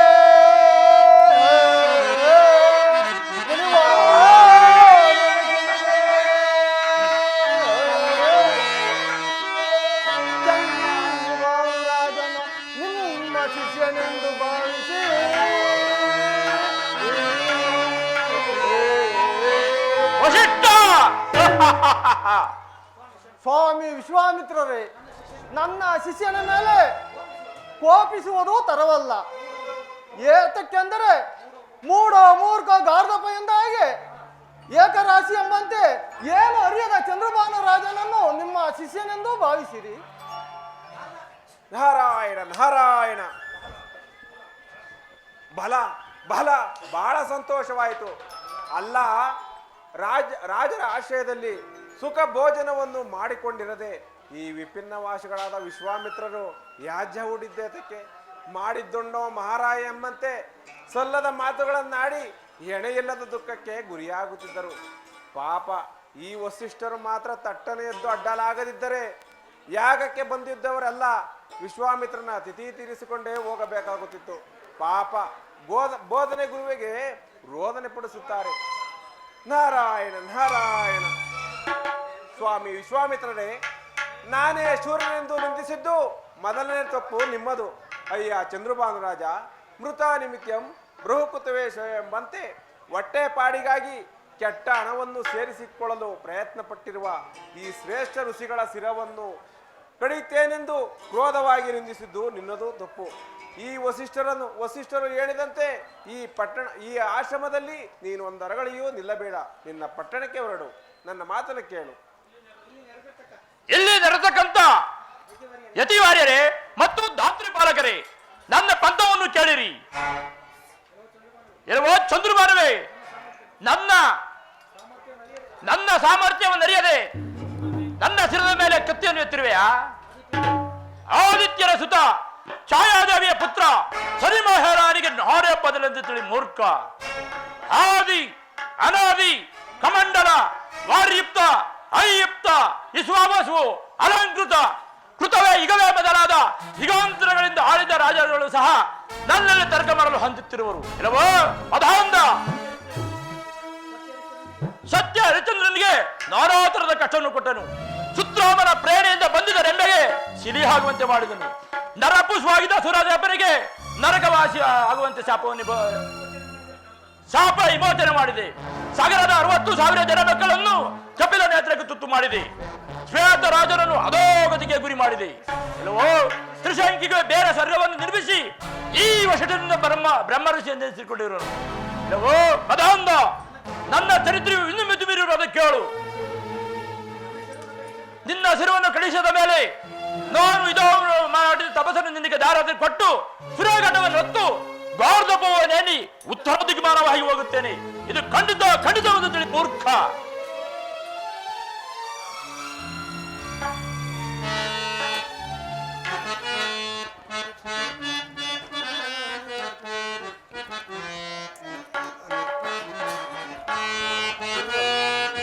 ಚಂದ್ರಭಾನು ರಾಜನ ನಿಮ್ಮ ಶಿಷ್ಯನೆಂದು ಭಾವಿಸಿ ವಸಿಷ್ಠ ಸ್ವಾಮಿ ವಿಶ್ವಾಮಿತ್ರರೇ, ನನ್ನ ಶಿಷ್ಯನ ಮೇಲೆ ಕೋಪಿಸುವುದು ತರವಲ್ಲ. ಏತಕ್ಕೆಂದರೆ ಮೂರ್ಖ ಗಾರ್ಧಪ ಎಂದ ಹಾಗೆ ಏಕರಾಶಿ ಎಂಬಂತೆ ಏನು ಅರಿಯದ ಚಂದ್ರಭಾನು ರಾಜನನ್ನು ನಿಮ್ಮ ಶಿಷ್ಯನೆಂದು ಭಾವಿಸಿರಿ. ನಾರಾಯಣ ನಾರಾಯಣ. ಬಲ ಬಲ, ಬಹಳ ಸಂತೋಷವಾಯಿತು. ಅಲ್ಲ, ರಾಜರ ಆಶ್ರಯದಲ್ಲಿ ಸುಖ ಭೋಜನವನ್ನು ಮಾಡಿಕೊಂಡಿರದೆ ಈ ವಿಭಿನ್ನವಾಸಿಗಳಾದ ವಿಶ್ವಾಮಿತ್ರರು ಯಾಜ್ಯ ಹೂಡಿದ್ದೇತಕ್ಕೆ ಮಾಡಿದ್ದುಂಡೋ ಮಹಾರಾಯ ಎಂಬಂತೆ ಸಲ್ಲದ ಮಾತುಗಳನ್ನಾಡಿ ಎಣೆಯಿಲ್ಲದ ದುಃಖಕ್ಕೆ ಗುರಿಯಾಗುತ್ತಿದ್ದರು. ಪಾಪ ಈ ವಸಿಷ್ಠರು ಮಾತ್ರ ತಟ್ಟನೆ ಎದ್ದು ಅಡ್ಡಲಾಗದಿದ್ದರೆ ಯಾಗಕ್ಕೆ ಬಂದಿದ್ದವರೆಲ್ಲ ವಿಶ್ವಾಮಿತ್ರನ ತಿಥಿ ತೀರಿಸಿಕೊಂಡೇ ಹೋಗಬೇಕಾಗುತ್ತಿತ್ತು. ಪಾಪ ಬೋಧನೆ ಗುರುವಿಗೆ ರೋದನೆ ಪಡಿಸುತ್ತಾರೆ. ನಾರಾಯಣ ನಾರಾಯಣ. ಸ್ವಾಮಿ ವಿಶ್ವಾಮಿತ್ರರೇ, ನಾನೇ ಶೂರನೆಂದು ನಿಂದಿಸಿದ್ದು ಮೊದಲನೇ ತಪ್ಪು ನಿಮ್ಮದು. ಅಯ್ಯ ಚಂದ್ರಭಾನು ರಾಜ, ಮೃತ ನಿಮಿತ್ಯಂ ಬೃಹಕೃತವೇಶ ಎಂಬಂತೆ ಹೊಟ್ಟೆ ಪಾಡಿಗಾಗಿ ಕೆಟ್ಟ ಹಣವನ್ನು ಸೇರಿಸಿಕೊಳ್ಳಲು ಪ್ರಯತ್ನ ಪಟ್ಟಿರುವ ಈ ಶ್ರೇಷ್ಠ ಋಷಿಗಳ ಶಿರವನ್ನು ಕಡಿತೇನೆಂದು ಕ್ರೋಧವಾಗಿ ನಿಂದಿಸಿದ್ದು ನಿನ್ನದು ತಪ್ಪು. ಈ ವಸಿಷ್ಠರು ಹೇಳಿದಂತೆ ಈ ಆಶ್ರಮದಲ್ಲಿ ನೀನು ಒಂದರಗಳಿಯೂ ನಿಲ್ಲಬೇಡ. ನಿನ್ನ ಪಟ್ಟಣಕ್ಕೆ ಹೊರಡು. ನನ್ನ ಮಾತನ್ನು ಕೇಳು. ಇಲ್ಲಿ ನಡೆತಕ್ಕಂಥ ಯತಿವಾರ್ಯರೇ ಮತ್ತು ಧಾತ್ರಿ ಪಾಲಕರೇ, ನನ್ನ ಪಂಥವನ್ನು ಕೇಳಿರಿ. ಎಲ್ಲವೋ ಚಂದ್ರಭಾನುವೇ, ನನ್ನ ಸಾಮರ್ಥ್ಯವನ್ನು ಅರಿಯದೆ ನನ್ನ ಶಿರದ ಮೇಲೆ ಕತ್ತಿಯನ್ನು ಎತ್ತಿರುವೆಯಾ? ಆದಿತ್ಯನ ಸುತ ಛಾಯಾದೇವಿಯ ಪುತ್ರ ಸರಿಮಹಾರಾಣಿಗೆ ನಾರೇ ಬದಲೆಂದು ತಿಳಿ ಮೂರ್ಖ. ಆದಿ ಅನಾದಿ ಕಮಂಡಲ ವಾರ್ಯುಕ್ತ ಅಯುಕ್ತ ವಿಶ್ವಾವಸು ಅಲಂಕೃತ ಕೃತವೇ ಇಗವೇ ಬದಲಾದ ಯುಗಾಂತರಗಳಿಂದ ಆಳಿದ ರಾಜರುಗಳು ಸಹ ನನ್ನಲ್ಲಿ ತರ್ಕ ಮಾಡಲು ಹೊಂದುತ್ತಿರುವರು. ಇಲ್ಲವೋ ಅದಾಂದ ಸತ್ಯ ಹರಿಚಂದ್ರನಿಗೆ ನಾನಾ ತರದ ಕಷ್ಟವನ್ನು ಕೊಟ್ಟನು. ಸುತ್ರಾಮನ ಪ್ರೇರಣೆಯಿಂದ ಬಂದಿದ್ದ ರೆಂಬೆಗೆ ಸಿಲಿ ಆಗುವಂತೆ ಮಾಡಿದನು. ನರಪುಷ್ವಾಗಿದ್ದ ಸುರಾದೇವನಿಗೆ ನರಕವಾಸಿ ಆಗುವಂತೆ ಶಾಪ ವಿಮೋಚನೆ ಮಾಡಿದೆ. ಸಾಗರದ 60,000 ಜನ ಮಕ್ಕಳನ್ನು ಕಪಿಲ ನೇತ್ರಕ್ಕೆ ತುತ್ತು ಮಾಡಿದೆ. ಶ್ವೇತ ರಾಜನನ್ನು ಅಧೋಗತಿಗೆ ಗುರಿ ಮಾಡಿದೆ. ಎಲ್ಲವೋ ತ್ರಿಶಂಕಿಗೆ ಬೇರೆ ಸ್ವರ್ಗವನ್ನು ನಿರ್ಮಿಸಿ ಈ ವಶದಿಂದ ಬ್ರಹ್ಮ ಋಷಿ ಎಂದೆನಿಸಿಕೊಂಡಿರುವರು. ಎಲ್ಲವೋ ಮದಾಂಧ, ನನ್ನ ಚರಿತ್ರೆಯು ಇನ್ನು ಮಿತಿಮೀರಿರುವುದು ಕೇಳು. ನಿನ್ನ ಶಿರವನ್ನು ಕಳಿಸಿದ ಮೇಲೆ ನಾನು ಇದೋ ಮಾಡಿದ ತಪಸ್ಸನ್ನು ನಿನಗೆ ದಾರಾದ್ರೆ ಕೊಟ್ಟು ಸುರೇಘಟವನ್ನು ಹೊತ್ತು ಗಾರ್ಧಪವನೇನಿ ಉತ್ತರ ದಿಗ್ಮಾನವಾಗಿ ಹೋಗುತ್ತೇನೆ. ಇದು ಖಂಡಿತವಾದ ತಿಳಿ ಮೂರ್ಖ.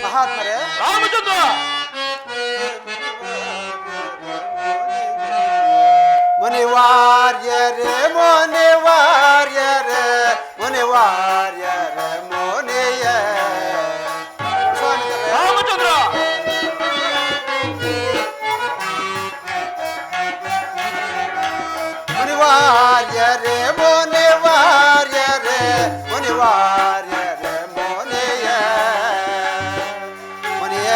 ಮಹಾತ್ಮರೇ, ರಾಮಚಂದ್ರ, ಮುನಿವಾರ ಮುನಿವಾರ್ಯರೇ ಮುನಿವಾರ್ಯರೇ ಮುನಿವಾರ್ಯರೇ ಮುನಿಯ ರಾಮಚಂದ್ರ ಮುನಿವಾರ್ಯರೇ ಮುನಿವಾರ್ಯರೇ ಮುನಿವಾರ್ಯರೇ ಮುನಿಯ ಮುನಿಯ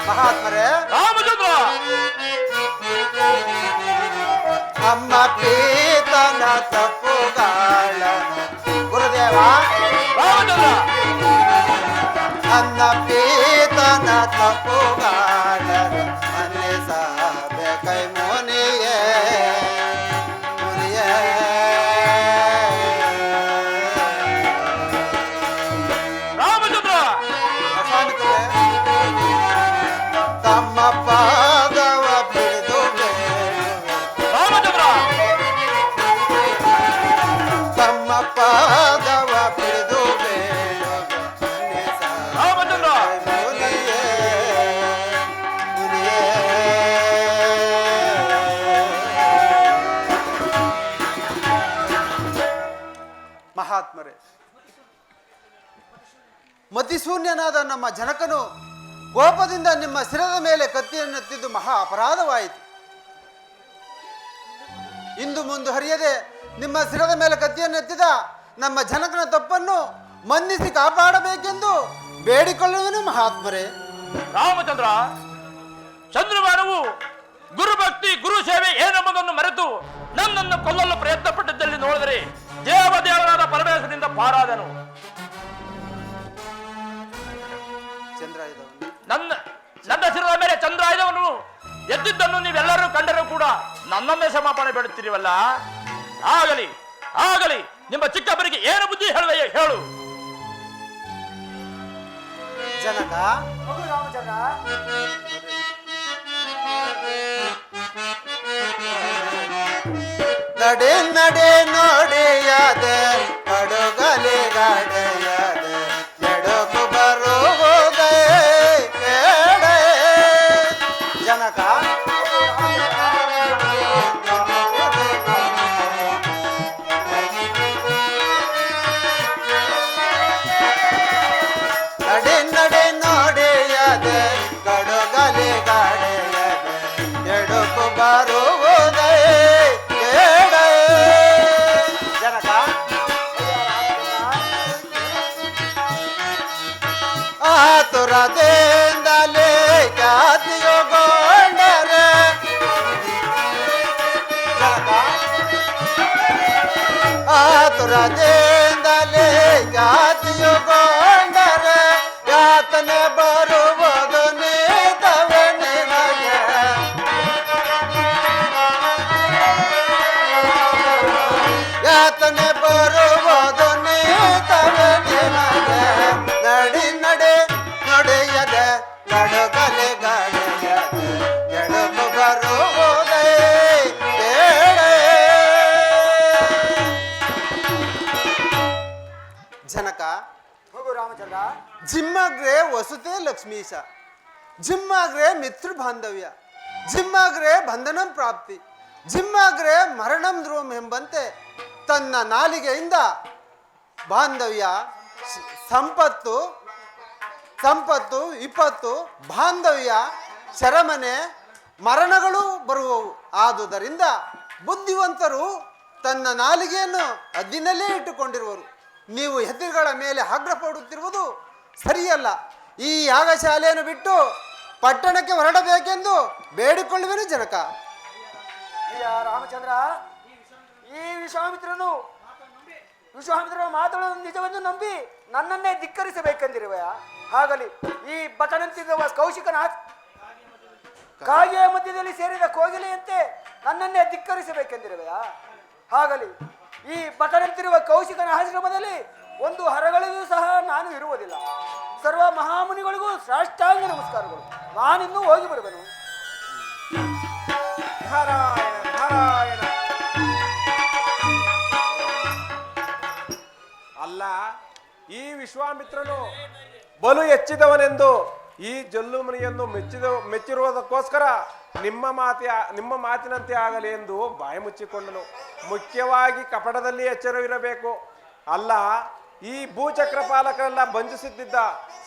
ಮಹಾತ್ಮರೇ ರಾಮಚಂದ್ರ ನಮ್ಮ ಪೀತನ ತಪ್ಪುಗಾಳ ಗುರುದೇವ ರಾಮಚಂದ್ರ ನನ್ನ ಪೀತನ ತಪ್ಪುಗಾಳ ಮನ್ನಿಸಬೇಕೈ ಮುನಿಯೇ ಮುನಿಯೇ ರಾಮಚಂದ್ರ ಸ್ವಾಮಿಗಳೇ ತಮ್ಮ ಪಾದವ ಬಿಡಿದು ರಾಮಚಂದ್ರ ತಮ್ಮ ಪಾದವ ಬಿಡಿದು ರಾಮಚಂದ್ರ ಮುನಿಯೇ ಮುನಿಯೇ ಮಹಾತ್ಮರೇ ಮತಿಶೂನ್ಯನಾದ ನಮ್ಮ ಜನಕನು ಕೋಪದಿಂದ ನಿಮ್ಮ ಶಿರದ ಮೇಲೆ ಕತ್ತಿಯನ್ನೆತ್ತಿದ್ದು ಮಹಾ ಅಪರಾಧವಾಯಿತು. ಇಂದು ಮುಂದೆ ಹರಿಯದೆ ನಿಮ್ಮ ಶಿರದ ಮೇಲೆ ಕತ್ತಿಯನ್ನೆತ್ತಿದ ನಮ್ಮ ಜನಕನ ತಪ್ಪನ್ನು ಮನ್ನಿಸಿ ಕಾಪಾಡಬೇಕೆಂದು ಬೇಡಿಕೊಳ್ಳುವನು ಮಹಾತ್ಮರೇ. ರಾಮಚಂದ್ರ ಚಂದ್ರಮಾನವು ಗುರುಭಕ್ತಿ ಗುರು ಸೇವೆ ಏನೆಂಬುದನ್ನು ಮರೆತು ನನ್ನನ್ನು ಕೊಲ್ಲಲು ಪ್ರಯತ್ನ ಪಟ್ಟಿದ್ದಲ್ಲಿ ನೋಡಿದರೆ ದೇವದೇವರಾದ ಪರಮೇಶ್ವರನಿಂದ ಪಾರಾದನು. ಚಂದ್ರಾಯುಧವನ್ನು ನನ್ನ ಶಿರದ ಮೇಲೆ ಚಂದ್ರಾಯುಧವನ್ನು ಎದ್ದಿದ್ದನ್ನು ನೀವೆಲ್ಲರೂ ಕಂಡರೂ ಕೂಡ ನನ್ನನ್ನೇ ಕ್ಷಮಾಪಣೆ ಬೇಡುತ್ತೀರಿವಲ್ಲ. ಆಗಲಿ ಆಗಲಿ, ನಿಮ್ಮ ಚಿಕ್ಕಪ್ಪನಿಗೆ ಏನು ಬುದ್ಧಿ ಹೇಳುವೆಯೋ ಹೇಳು. ಜನಕ ಹೌದು ರಾಮಚಂದ್ರ. ನಡೆ ನಡೆ ನೋಡೆಯಾದೆ ಕಡುಗಲೆ ಗಾಡೆಯಾದೆ ಎಡಕು ಬರುವುದೇ ಕೇಳೆ ಜನಕ ನಡೆ ನಡೆ ನೋಡೆಯಾದೆ ಕಡುಗಲೆ ಗಾಡೆಯಾದೆ ಎಡಕು ಬರುವುದೇ ಕೇಳೆ ಜನಕ ಆತುರದಿಂದಲೇ ಖ್ಯಾತಿಯೋಗೊಂಡರೆ ಜನಕ ಆತುರದಿಂದಲೇ ಖ್ಯಾತಿಯೋಗೊಂಡರೆ ಯಾತನೆ ಬರುವುದು ನೀತವೆ ನಿನಗೆ ಯಾತನೆ ಬರುವುದು ನೀತವೆ ನಿನಗೆ ನಡಿ ನಡೆ ನಡೆಯದೆ ನಡುಗಲೆ ಗಾಳಿಯದೆ ಎಡಕು ಬರುವುದೇ ಬೇಳೆ ಜನಕ ಹೋಗು ರಾಮಚಂದ್ರ. ಜಿಮ್ಮಾಗ್ರೆ ವಸುತೆ ಲಕ್ಷ್ಮೀಶ ಜಿಮ್ಮಾಗ್ರೆ ಮಿತ್ರ ಬಾಂಧವ್ಯ ಜಿಮ್ಮಾಗ್ರೆ ಬಂಧನಂ ಪ್ರಾಪ್ತಿ ಜಿಮ್ಮಾಗ್ರೆ ಮರಣಂ ಧ್ರುವಂ ಎಂಬಂತೆ ತನ್ನ ನಾಲಿಗೆಯಿಂದ ಬಾಂಧವ್ಯ ಸಂಪತ್ತು ಸಂಪತ್ತು ವಿಪತ್ತು ಬಾಂಧವ್ಯ ಶರಮನೆ ಮರಣಗಳು ಬರುವವು. ಆದುದರಿಂದ ಬುದ್ಧಿವಂತರು ತನ್ನ ನಾಲಿಗೆಯನ್ನು ಅದ್ದಿನಲ್ಲೇ ಇಟ್ಟುಕೊಂಡಿರುವರು. ನೀವು ಹೆಸರುಗಳ ಮೇಲೆ ಆಗ್ರಹ ಪಡುತ್ತಿರುವುದು ಸರಿಯಲ್ಲ. ಈ ಯಾಗಶಾಲೆಯನ್ನು ಬಿಟ್ಟು ಪಟ್ಟಣಕ್ಕೆ ಹೊರಡಬೇಕೆಂದು ಬೇಡಿಕೊಳ್ಳುವೆನು ಜನಕ. ಅಯ್ಯ ರಾಮಚಂದ್ರ, ಈ ವಿಶ್ವಾಮಿತ್ರನ ಮಾತುಗಳನ್ನು ನಿಜವೆಂದು ನಂಬಿ ನನ್ನನ್ನೇ ಧಿಕ್ಕರಿಸಬೇಕೆಂದಿರುವೆಯ? ಹಾಗಲಿ ಈ ಬಟನಂತಿರುವ ಕೌಶಿಕನ ಕಾಗೆಯ ಮಧ್ಯದಲ್ಲಿ ಸೇರಿದ ಕೋಗಿಲೆಯಂತೆ ನನ್ನನ್ನೇ ಧಿಕ್ಕರಿಸಬೇಕೆಂದಿರುವೆಯ? ಹಾಗಲಿ ಈ ಬಟನಂತಿರುವ ಕೌಶಿಕನ ಆಶ್ರಮದಲ್ಲಿ ಒಂದು ಹರಗಳಿಗೂ ಸಹ ನಾನು ಇರುವುದಿಲ್ಲ. ಸರ್ವ ಮಹಾಮುನಿಗಳಿಗೂ ಸಾಷ್ಟಾಂಗ ನಮಸ್ಕಾರಗಳು. ನಾನಿನ್ನೂ ಹೋಗಿ ಬರುವೆನು. ನಾರಾಯಣ ನಾರಾಯಣ. ಅಲ್ಲ, ಈ ವಿಶ್ವಾಮಿತ್ರನು ಬಲು ಹೆಚ್ಚಿದವನೆಂದು ಈ ಜಲ್ಲು ಮನೆಯನ್ನು ಮೆಚ್ಚಿರುವುದಕ್ಕೋಸ್ಕರ ನಿಮ್ಮ ಮಾತಿನಂತೆ ಆಗಲಿ ಎಂದು ಬಾಯಿ ಮುಚ್ಚಿಕೊಂಡನು. ಮುಖ್ಯವಾಗಿ ಕಪಟದಲ್ಲಿ ಎಚ್ಚರವಿರಬೇಕು. ಅಲ್ಲ, ಈ ಭೂಚಕ್ರಪಾಲಕರೆಲ್ಲ ಬಂಧಿಸುತ್ತಿದ್ದ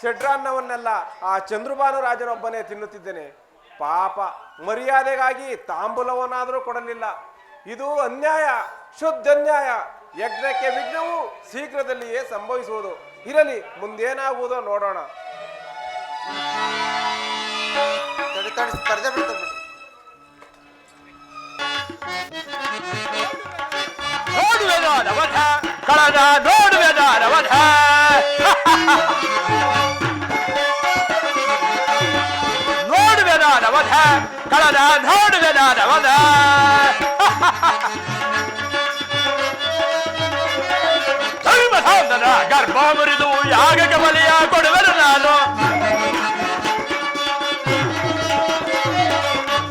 ಷಡ್ರಾನ್ನವನ್ನೆಲ್ಲ ಆ ಚಂದ್ರಭಾನು ರಾಜನೊಬ್ಬನೇ ತಿನ್ನುತ್ತಿದ್ದೇನೆ. ಪಾಪ, ಮರ್ಯಾದೆಗಾಗಿ ತಾಂಬೂಲವನ್ನಾದರೂ ಕೊಡಲಿಲ್ಲ. ಇದು ಅನ್ಯಾಯ, ಶುದ್ಧ ಅನ್ಯಾಯ. ಯಜ್ಞಕ್ಕೆ ವಿಘ್ನವು ಶೀಘ್ರದಲ್ಲಿಯೇ ಸಂಭವಿಸುವುದು. ಇರಲಿ, ಮುಂದೇನಾಗುವುದೋ ನೋಡೋಣ. ಸ್ಪರ್ಧೆ ಬಿಡ್ತಾರೆ. ನೋಡುವೆನೋ ನವಧ ಕಳದ ನೋಡುವೆನ ನವಧ ನೋಡುವೆನ ನವಧ ಕಳದ ನೋಡುವೆನ ನವಧ ಧರ್ಮಧಾಂಧನ ಗರ್ಭ ಮುರಿದು ಯಾಗಕ್ಕೆ ಬಲಿಯ ಕೊಡುವೆನು ನಾನು.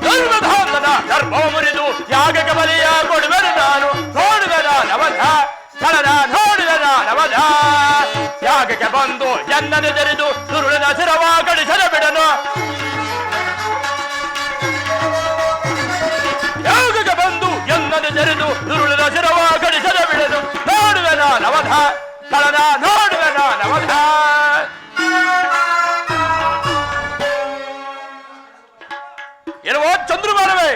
ಧರ್ಮಧಾಂಧನ ಗರ್ಭ ಮುರಿದು ಯಾಗಕ್ಕೆ ಬಲಿಯ ಕೊಡುವೆನು ನಾನು. ನೋಡುವೆನ ನವಧ ಕಳದ ನೋಡುವೆನ ನವಧ ಯಾಗಕ್ಕೆ ಬಂದು ಎನ್ನನ್ನು ತೆರೆದು ಸುರುಳಿನ ಶಿರವ ಕಡಿಸದ ಬಿಡನು. ಯಾಗಕ್ಕೆ ಬಂದು ಎನ್ನನ್ನು ತೆರೆದು ಸುರುಳಿನ ಶಿರವ ಕಡಿಸದ ಬಿಡನು. ನೋಡುವೆನ ನವಧ ಕಳದ ನೋಡುವೆನ ನವಧ. ಇರುವ ಚಂದ್ರಮಾನವೇ,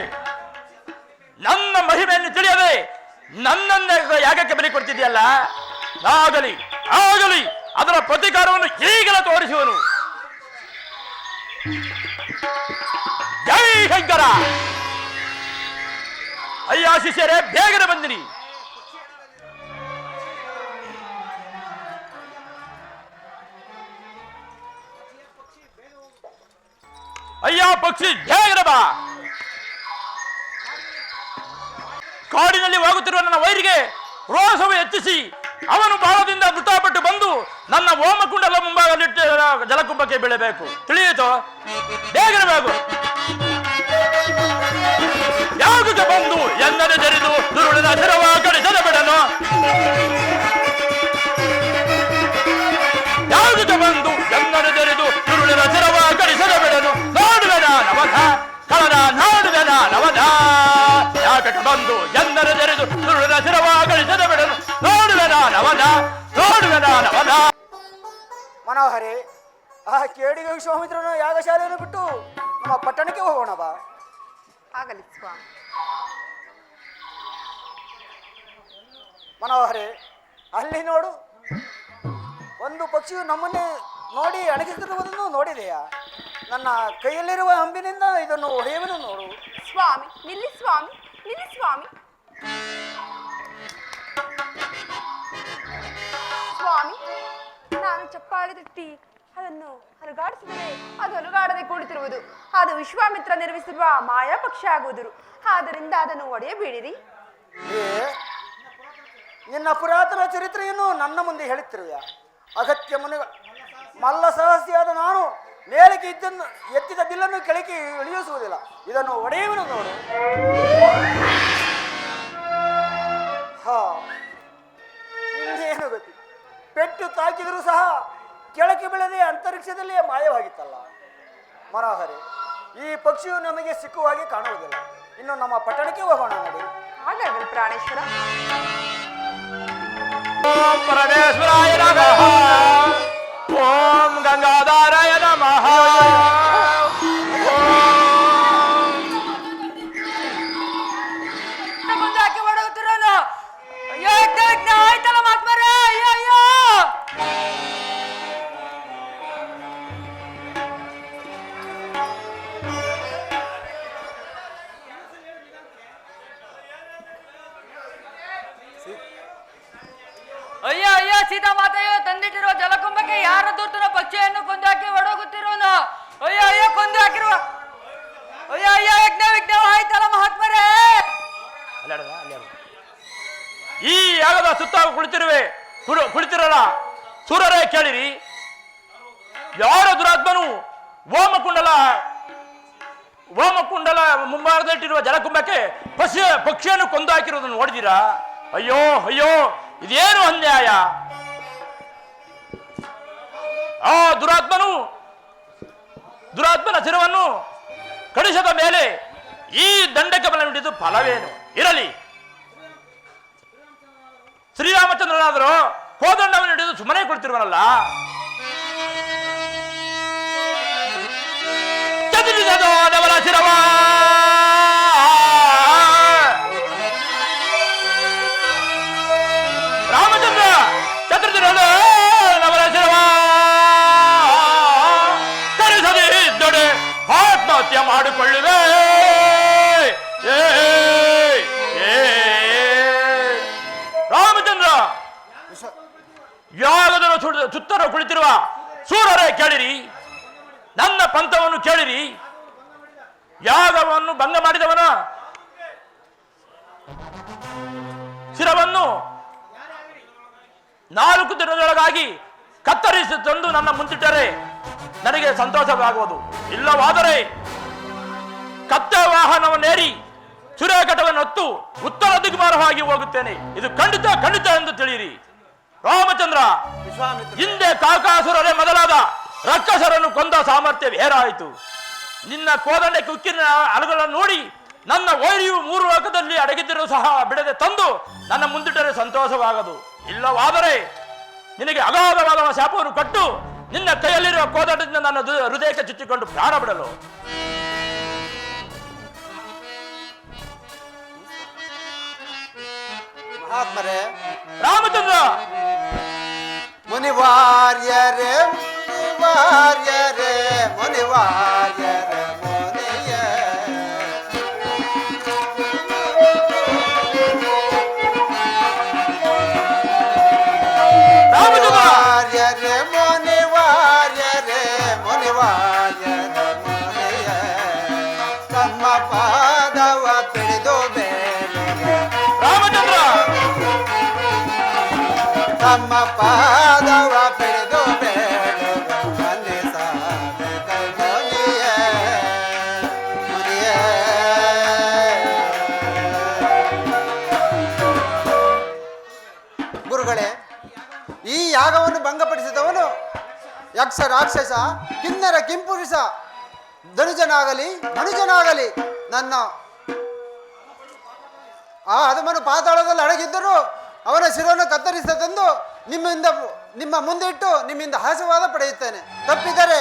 ನನ್ನ ಮಹಿಮೆಯನ್ನು ತಿಳಿಯದೆ ನನ್ನನ್ನೇ ಯಾಗಕ್ಕೆ ಬಲಿ ಕೊಡ್ತಿದ್ಯಲ್ಲ, ಆಗಲಿ ಆಗಲಿ, ಅದರ ಪ್ರತಿಕಾರವನ್ನು ಈಗಲೇ ತೋರಿಸುವನು. ಜೈ ಶಂಕರ. ಅಯ್ಯ ಶಿಷ್ಯರೇ, ಬೇಗನೆ ಬಂದಿರಿ. ಅಯ್ಯ ಪಕ್ಷಿ, ಬೇಗನೆ ಬಾ. ಕಾಡಿನಲ್ಲಿ ಹೋಗುತ್ತಿರುವ ನನ್ನ ವೈರಿಗೆ ರೋಷವು ಹೆಚ್ಚಿಸಿ ಅವನು ಬಾಣದಿಂದ ಮೃತಪಟ್ಟು ಬಂದು ನನ್ನ ಹೋಮಕುಂಡಲ ಮುಂಭಾಗದಲ್ಲಿಟ್ಟು ಜಲಕುಂಭಕ್ಕೆ ಬೀಳಬೇಕು. ತಿಳಿಯಿತೋ? ಬೇಗನೆ ಬೇಕು. ಯಾಗಕ್ಕೆ ಬಂದು ಎನ್ನನ್ನು ತೆರೆದು ಸುರುಳಿನ ಶಿರವ ಕಡಿಸದ ಬಿಡನು. ಯಾಗಕ್ಕೆ ಬಂದು ಎನ್ನನ್ನು ತೆರೆದು ಸುರುಳಿನ ಶಿರವ ಕಡಿಸದ ಬಿಡನು. ನೋಡುವೆನ ನವಧ ಕಳದ ನೋಡುವೆನ ನವಧ ಯಾಗಕ್ಕೆ ಬಂದು ಎನ್ನನ್ನು ತೆರೆದು ಸುರುಳಿನ ಶಿರವ ಕಡಿಸದ ಬಿಡನು. ನೋಡುವೆನ ನವಧ ನೋಡುವೆನ ನವಧ. ಮನೋಹರಿ, ಆ ಕೇಡಿಗ ವಿಶ್ವಾಮಿತ್ರನ ಯಾಗಶಾಲೆಯನ್ನು ಬಿಟ್ಟು ನಮ್ಮ ಪಟ್ಟಣಕ್ಕೆ ಹೋಗೋಣ ಬಾ. ಆಗಲಿ ಸ್ವಾಮಿ. ಮನೋಹರಿ, ಅಲ್ಲಿ ನೋಡು, ಒಂದು ಪಕ್ಷಿಯು ನಮ್ಮನ್ನೇ ನೋಡಿ ಅಣಗಿಸಿರುವುದನ್ನು ನೋಡಿದೆಯಾ? ನನ್ನ ಕೈಯಲ್ಲಿರುವ ಅಂಬಿನಿಂದ ಇದನ್ನು ಹೊಡೆಯುವೆನು ನೋಡು. ಸ್ವಾಮಿ ನಿಲ್ಲಿ, ಸ್ವಾಮಿ ನಿಲ್ಲಿ, ಸ್ವಾಮಿ. ಸ್ವಾಮಿ, ನಾನು ಚಪ್ಪಾಳೆ ತಟ್ಟಿ ಅದನ್ನು ಅಲುಗಾಡಿಸಿದರೆ ಅದು ಅಲುಗಾಡದೆ ಕುಳಿತಿರುವುದು. ಅದು ವಿಶ್ವಾಮಿತ್ರ ನಿರ್ಮಿಸಿರುವ ಮಾಯಾ ಪಕ್ಷಿ ಆಗುವುದು. ಆದ್ದರಿಂದ ಅದನ್ನು ಒಡೆಯಬೇಡಿರಿ. ನಿನ್ನ ಪುರಾತನ ಚರಿತ್ರೆಯನ್ನು ನನ್ನ ಮುಂದೆ ಹೇಳುತ್ತಿರುವೆಯಾ? ಅಗತ್ಯ ಮಲ್ಲ ಸಾಹಸಿಯಾದ ನಾನು ಮೇಲಕ್ಕೆ ಇದ್ದನ್ನು ಎತ್ತಿದ ಬಿಲ್ಲನ್ನು ಕೆಳಕ್ಕೆ ಇಳಿಸುವುದಿಲ್ಲ. ಇದನ್ನು ಒಡೆಯುವನು ನೋಡು. ಹಾ, ಇನ್ನೇನು ಗತಿ? ಪೆಟ್ಟು ತಾಕಿದರೂ ಸಹ ಕೆಳಕ್ಕೆ ಬೀಳದೆ ಅಂತರಿಕ್ಷದಲ್ಲೇ ಮಾಯವಾಗಿತ್ತಲ್ಲ. ಮನೋಹರಿ, ಈ ಪಕ್ಷಿಯು ನಮಗೆ ಸಿಕ್ಕುವ ಹಾಗೆ ಕಾಣುವುದಿಲ್ಲ. ಇನ್ನು ನಮ್ಮ ಪಟ್ಟಣಕ್ಕೆ ಹೋಗೋಣ ನೋಡಿ. ಹಾಗಾಗಲಿ ಪ್ರಾಣೇಶ್ವರ. ಓಂ ಪರಮೇಶ್ವರಾಯ ನಮಃ. ಓಂ ಗಂಗಾಧಾರಾಯ ನಮಃ. ಬಂದು ಹಾಕಿ ಹೊಡೋಗ್ತಿರೋನು. ಅಯ್ಯೋ, ಯಜ್ಞ ಆಯ್ತಲ್ಲ ಮಹಾತ್ಮರೇ. ಅಯ್ಯೋ ಅಯ್ಯೋ. ಅಯ್ಯೋ ಅಯ್ಯೋ, ಸೀತಾ ಮಾತೆಯು ತಂದಿಟ್ಟಿರುವ ಜಲಕುಂಭಕ್ಕೆ ಯಾರ ದೂತನ ಪಕ್ಷಿಯನ್ನು ಕೊಂದು ಹಾಕಿ ಹೊಡೋಗುತ್ತಿರೋನು. ಅಯ್ಯೋ ಅಯ್ಯೋ, ಕೊಂದು ಹಾಕಿರುವ. ಅಯ್ಯೋ ಅಯ್ಯೋ, ಯಜ್ಞ ವಿಘ್ನ ಆಯ್ತಲ್ಲ ಮಹಾತ್ಮರೇ. ಈ ಯಾಗದ ಸುತ್ತ ಕುಳಿತಿರಲ್ಲ ಸೂರರೇ, ಕೇಳಿರಿ. ಯಾರ ದುರಾತ್ಮನು ಹೋಮಕುಂಡಲ ಮುಂಭಾಗದಲ್ಲಿಟ್ಟಿರುವ ಜಲಕುಂಭಕ್ಕೆ ಪಕ್ಷಿಯನ್ನು ಕೊಂದು ಹಾಕಿರುವುದನ್ನು ನೋಡಿದಿರಾ? ಅಯ್ಯೋ ಅಯ್ಯೋ, ಇದೇನು ಅನ್ಯಾಯ! ಆ ದುರಾತ್ಮನು ದುರಾತ್ಮನ ಶಿರವನ್ನು ಕಡಿಸದ ಮೇಲೆ ಈ ದಂಡಕ್ಕೆ ಬಲ ನೀಡಿದ್ದು ಫಲವೇನು? ಇರಲಿ, ಶ್ರೀರಾಮಚಂದ್ರನಾದರೂ ಕೋದಂಡವನ್ನು ಹಿಡಿದು ಸುಮ್ಮನೆ ಕುಳಿತಿರುವನಲ್ಲ. ಚದುರಿದವರ ಶಿರವ ರಾಮಚಂದ್ರ ಚತುರ್ದಿರವರ ಶಿರವ ಕರೆಸದೆ ಇದ್ದೊಡೆ ಆತ್ಮಹತ್ಯೆ ಮಾಡಿಕೊಳ್ಳುವೆ. ರಾಮಚಂದ್ರ, ಯಾಗದನ್ನು ಸುತ್ತರು ಕುಳಿತಿರುವ ಸೂರರೇ ಕೇಳಿರಿ, ನನ್ನ ಪಂಥವನ್ನು ಕೇಳಿರಿ. ಯಾಗವನ್ನು ಭಂಗ ಮಾಡಿದವನ ಶಿರವನ್ನು 4 ದಿನದೊಳಗಾಗಿ ಕತ್ತರಿಸಿ ತಂದು ನನ್ನ ಮುಂದಿಟ್ಟರೆ ನನಗೆ ಸಂತೋಷವಾಗುವುದು. ಇಲ್ಲವಾದರೆ ಕತ್ತೆ ವಾಹನವನ್ನೇರಿ ಸುರೇಘಟವನ್ನು ಹೊತ್ತು ಉತ್ತರ ದಿಗ್ಮಾರ್ಗವಾಗಿ ಹೋಗುತ್ತೇನೆ. ಇದು ಖಂಡಿತ ಖಂಡಿತ ಎಂದು ತಿಳಿಯಿರಿ. ರಾಮಚಂದ್ರ, ಹಿಂದೆ ಕಾಕಾಸುರರೇ ಮೊದಲಾದ ರಕ್ಕಸರನ್ನು ಕೊಂದ ಸಾಮರ್ಥ್ಯ ಬೇರಾಯಿತು. ನಿನ್ನ ಕೋದಂಡಕ್ಕೆ ಉಕ್ಕಿನ ಅಲಗಳನ್ನು ನೋಡಿ ನನ್ನ ವೈರಿಯು 3 ಲೋಕದಲ್ಲಿ ಅಡಗಿದ್ದರೂ ಸಹ ಬಿಡದೆ ತಂದು ನನ್ನ ಮುಂದಿಟ್ಟರೆ ಸಂತೋಷವಾಗದು. ಇಲ್ಲವಾದರೆ ನಿನಗೆ ಅಗಾಧವಾದ ಶಾಪವನ್ನು ಕೊಟ್ಟು ನಿನ್ನ ಕೈಯಲ್ಲಿರುವ ಕೋದಂಡದಿಂದ ನನ್ನ ಹೃದಯಕ್ಕೆ ಚುಚ್ಚಿಕೊಂಡು ಪ್ರಾಣ ಬಿಡಲು. ಮಹಾತ್ಮರೇ, ರಾಮಚಂದ್ರ, ಮುನಿವಾರ್ಯರೇ ಮುನಿವಾರ್ಯರೇ ಮುನಿವಾರ್ಯರೇ ಮುನಿಯ ಮುನಿವಾರ್ಯರೇ ಮುನಿವಾರ್ಯರೇ ಮುನಿವಾರ್ಯರೇ ಮುನಿಯ ತಮ್ಮ ಪಾದವ ಪಿಡಿದು ಬೇರೆ ರಾಮಚಂದ್ರ, ತಮ್ಮ ಪಾದವ ಪಿಡಿದು ಬೇಡ ಗುರುಗಳೇ, ಈ ಯಾಗವನ್ನು ಭಂಗಪಡಿಸಿದವನು ಯಕ್ಷ ರಾಕ್ಷಸ ಕಿನ್ನರ ಕಿಂಪುರುಷ ಧನುಜನಾಗಲಿ ಮನುಜನಾಗಲಿ ನನ್ನ ಆ ಹದಮನು ಪಾತಾಳದಲ್ಲಿ ಅಡಗಿದ್ದರೂ ಅವನ ಶಿರವನ್ನು ಕತ್ತರಿಸ ತಂದು ನಿಮ್ಮ ಮುಂದೆ ಇಟ್ಟು ನಿಮ್ಮಿಂದ ಆಶೀರ್ವಾದ ಪಡೆಯುತ್ತೇನೆ. ತಪ್ಪಿದರೆ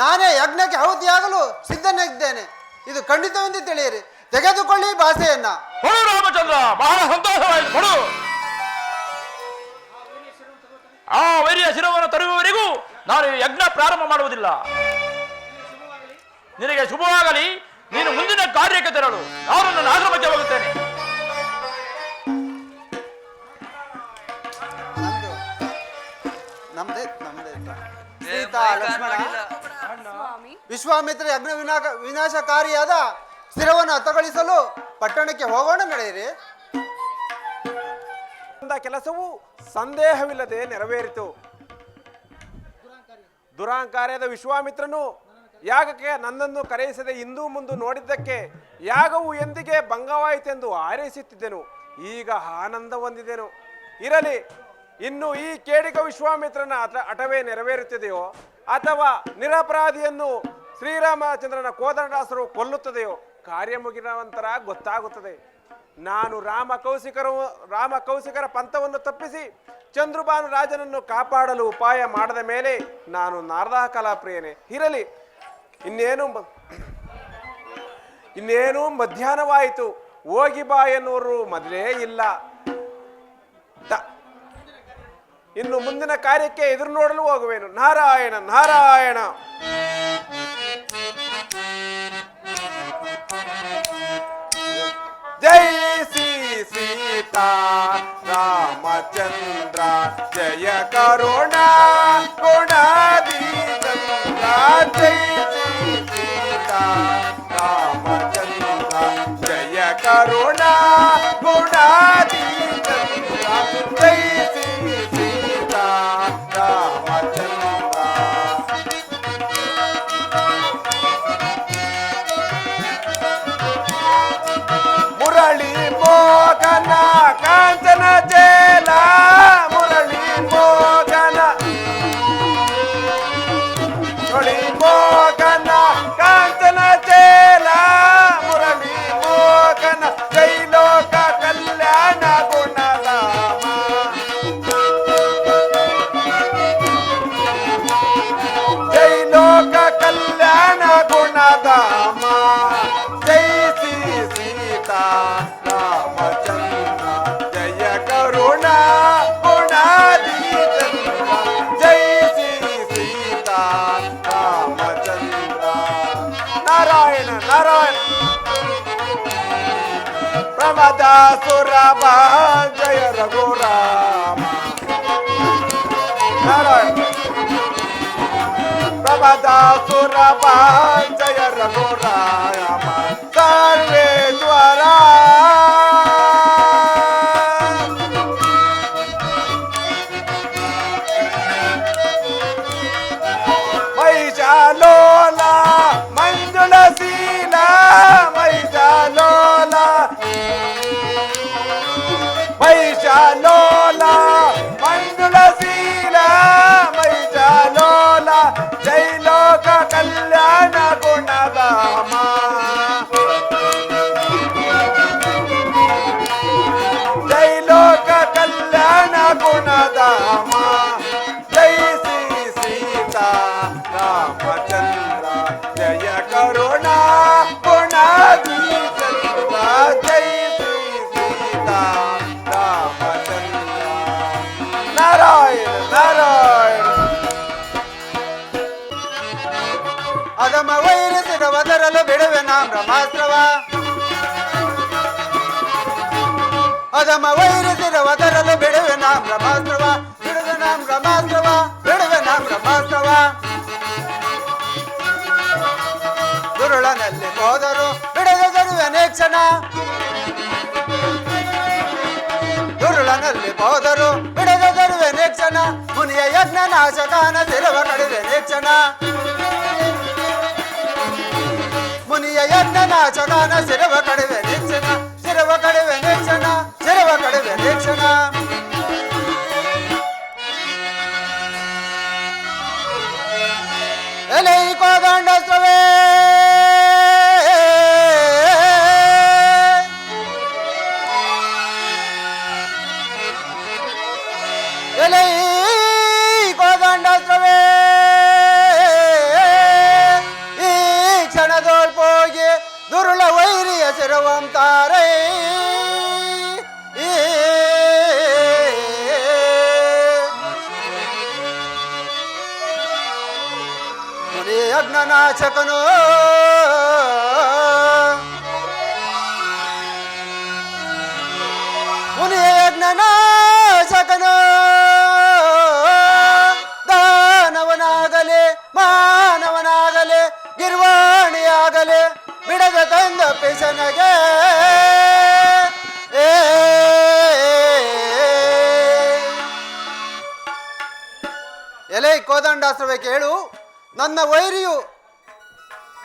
ನಾನೇ ಯಜ್ಞಕ್ಕೆ ಆಹುತಿಯಾಗಲು ಸಿದ್ಧನಾಗಿದ್ದೇನೆ. ಇದು ಖಂಡಿತವೆಂದು ತಿಳಿಯಿರಿ. ತೆಗೆದುಕೊಳ್ಳಿ ಭಾಷೆಯನ್ನ. ಕೊಡು ರಾಮಚಂದ್ರ, ಬಹಳ ಸಂತೋಷವಾಯಿತು. ಕೊಡು. ಆ ವೈರಿಯ ಶಿರವನ್ನು ತರುವವರೆಗೂ ನಾನು ಯಜ್ಞ ಪ್ರಾರಂಭ ಮಾಡುವುದಿಲ್ಲ. ನಿನಗೆ ಶುಭವಾಗಲಿ. ನೀನು ಮುಂದಿನ ಕಾರ್ಯಕ್ಕೆ ತೆರಳು. ನಾನು ನನ್ನ ಆಶ್ರಮಕ್ಕೆ ಹೋಗುತ್ತೇನೆ. ನಮ್ದೇ ಸೀತಾ ಲಕ್ಷ್ಮಣ ವಿಶ್ವಾಮಿತ್ರ ಯಜ್ಞ ವಿನಾಶಕಾರಿಯಾದ ಸ್ಥಿರವನ್ನು ಹತಗೊಳಿಸಲು ಪಟ್ಟಣಕ್ಕೆ ಹೋಗೋಣ, ನಡೆಯಿರಿ. ಕೆಲಸವು ಸಂದೇಹವಿಲ್ಲದೆ ನೆರವೇರಿತು. ದುರಾಂಕಾರ್ಯದ ವಿಶ್ವಾಮಿತ್ರನು ಯಾಗಕ್ಕೆ ನನ್ನನ್ನು ಕರೆಯಿಸದೆ ಇಂದು ಮುಂದು ನೋಡಿದ್ದಕ್ಕೆ ಯಾಗವು ಎಂದಿಗೆ ಭಂಗವಾಯಿತೆಂದು ಹಾರೈಸುತ್ತಿದ್ದೆನು. ಈಗ ಆನಂದ ಹೊಂದಿದೆನು. ಇರಲಿ, ಇನ್ನು ಈ ಕೇಡಿಗ ವಿಶ್ವಾಮಿತ್ರನ ಹಠವೇ ನೆರವೇರುತ್ತದೆಯೋ ಅಥವಾ ನಿರಪರಾಧಿಯನ್ನು ಶ್ರೀರಾಮಚಂದ್ರನ ಕೋದಂಡಾಸರು ಕೊಲ್ಲುತ್ತದೆಯೋ ಕಾರ್ಯ ಮುಗಿದ ನಂತರ ಗೊತ್ತಾಗುತ್ತದೆ. ನಾನು ರಾಮಕೌಶಿಕರ ಪಂಥವನ್ನು ತಪ್ಪಿಸಿ ಚಂದ್ರಭಾನು ರಾಜನನ್ನು ಕಾಪಾಡಲು ಉಪಾಯ ಮಾಡದ ಮೇಲೆ ನಾನು ನಾರದಾ ಕಲಾಪ್ರಿಯನೇ. ಇರಲಿ, ಇನ್ನೇನು ಮಧ್ಯಾಹ್ನವಾಯಿತು. ಹೋಗಿ ಬಾ ಎನ್ನುವರು ಮೊದಲೇ ಇಲ್ಲ. ಇನ್ನು ಮುಂದಿನ ಕಾರ್ಯಕ್ಕೆ ಎದುರು ನೋಡಲು ಹೋಗುವೆನು. ನಾರಾಯಣ ನಾರಾಯಣ. ಜೈ ಶ್ರೀ ಸೀತಾ ರಾಮಚಂದ್ರ ಜಯ ಕರುಣಾ ಗುಣಾಧೀಚಂದ್ರ. ಜೈ ಶ್ರೀ ಸೀತಾ ರಾಮಚಂದ್ರ ಜಯ ಕರುಣಾ ಗುಣಾಧೀಚಂದ್ರ. ಜೈ ಶ್ರೀ ಸೀತಾ ರಾಮಚಂದ್ರ. ಮುರಳಿ ಮೋಗನ ಕಾಂಚನ ಚೇಲ ಮುರಳಿ ಮೋಗನ ಮುರಳಿ ಮೋಗನ ಪ್ರಭದಾಸುರಭ ಜಯ ರಘುರಾಮ ನಾರಾಯಣ ಪ್ರಭದಾಸುರಭ ಜಯ ರಘುರಾಮ ಸರ್ವೇಶ್ವರ ಮೈಷಾಲೋಲ ಮಂಜುಳಶೀಲ ಮೈಷಾಲೋಲ ಮೈಷಾಲೋಲ ಮಂಜುಳಶೀಲ ಮೈಷಾಲೋಲ ಜೈಲೋಕ ಕಲ್ಯಾಣ ಗುಣಧಾಮ ಜೈಲೋಕ ಕಲ್ಯಾಣ ಗುಣಧಾಮ ಜೈ ಶ್ರೀ ಸೀತಾ ರಾಮಚಂದ್ರ ಜಯ ಕರುಣಾ ಗುಣಾಧೀಚಂದ್ರ ಜೈ ಶ್ರೀ ಸೀತಾ ರಾಮಚಂದ್ರ ನಾರಾಯಣ ನಾರಾಯಣ ಅದಮ ವೈರಿಸಿದ ಒದರಲು ಬಿಡುವೆ ನಾ ಬ್ರಹ್ಮಾಸ್ತ್ರವ ಅದಮ ವೈರಿಸಿದ ಒದರಲು ಬಿಡುವೆ ನಾ ಬ್ರಹ್ಮಾಸ್ತ್ರವ ಬಿಡುವೆ ನಾ ಬ್ರಹ್ಮಾಸ್ತ್ರವ ಬಿಡುವೆ ನಾ ಬ್ರಹ್ಮಾಸ್ತ್ರವ ದುರುಳನಲ್ಲಿ ಹೋದರು ಬಿಡದೆ ತರುವೆನೇ ಕ್ಷಣ ದುರುಳನಲ್ಲಿ ಹೋದರು ಬಿಡದೆ ತರುವೆನೇ ಕ್ಷಣ ಮುನಿಯ ಯಜ್ಞ ನಾಶಕಾನ ತಿರುವ ಕಡಿವೆನೇ ಕ್ಷಣ ಮುನಿಯ ಯಜ್ಞ ನಾಚಗಾನ ಸಿರವ ಕಡಿವೆ ನಿಕ್ಷಣ ಸಿರವ ಕಡಿವೆ ನಿಕ್ಷಣ ಸಿರವ ಕಡಿವೆ ನಿಕ್ಷಣ ಎಲೆ ಕೋದಂಡಸ್ತ್ರವೇ ಎಲೆ ಕೋದಂಡಸ್ತ್ರವೇ ಈ ಕ್ಷಣದೋಳ್ಪೋಗಿ ದುರುಳ ವೈರಿಯ ಶಿರವಂತಾರೆ ಮುನಿ ಯಜ್ಞನಾಶಕನು ಮುನಿ ಯಜ್ಞನಾಶಕನು ದಾನವನಾಗಲಿ ಮಾನವನಾಗಲಿ ಗಿರ್ವಾಣಿಯಾಗಲಿ ಬಿಡದ ತಂದ ಪಿಸನಗೆ ಎಲೆ ಕೋದಂಡಾಸ್ತ್ರವೇ ಕೇಳು ನನ್ನ ವೈರಿಯು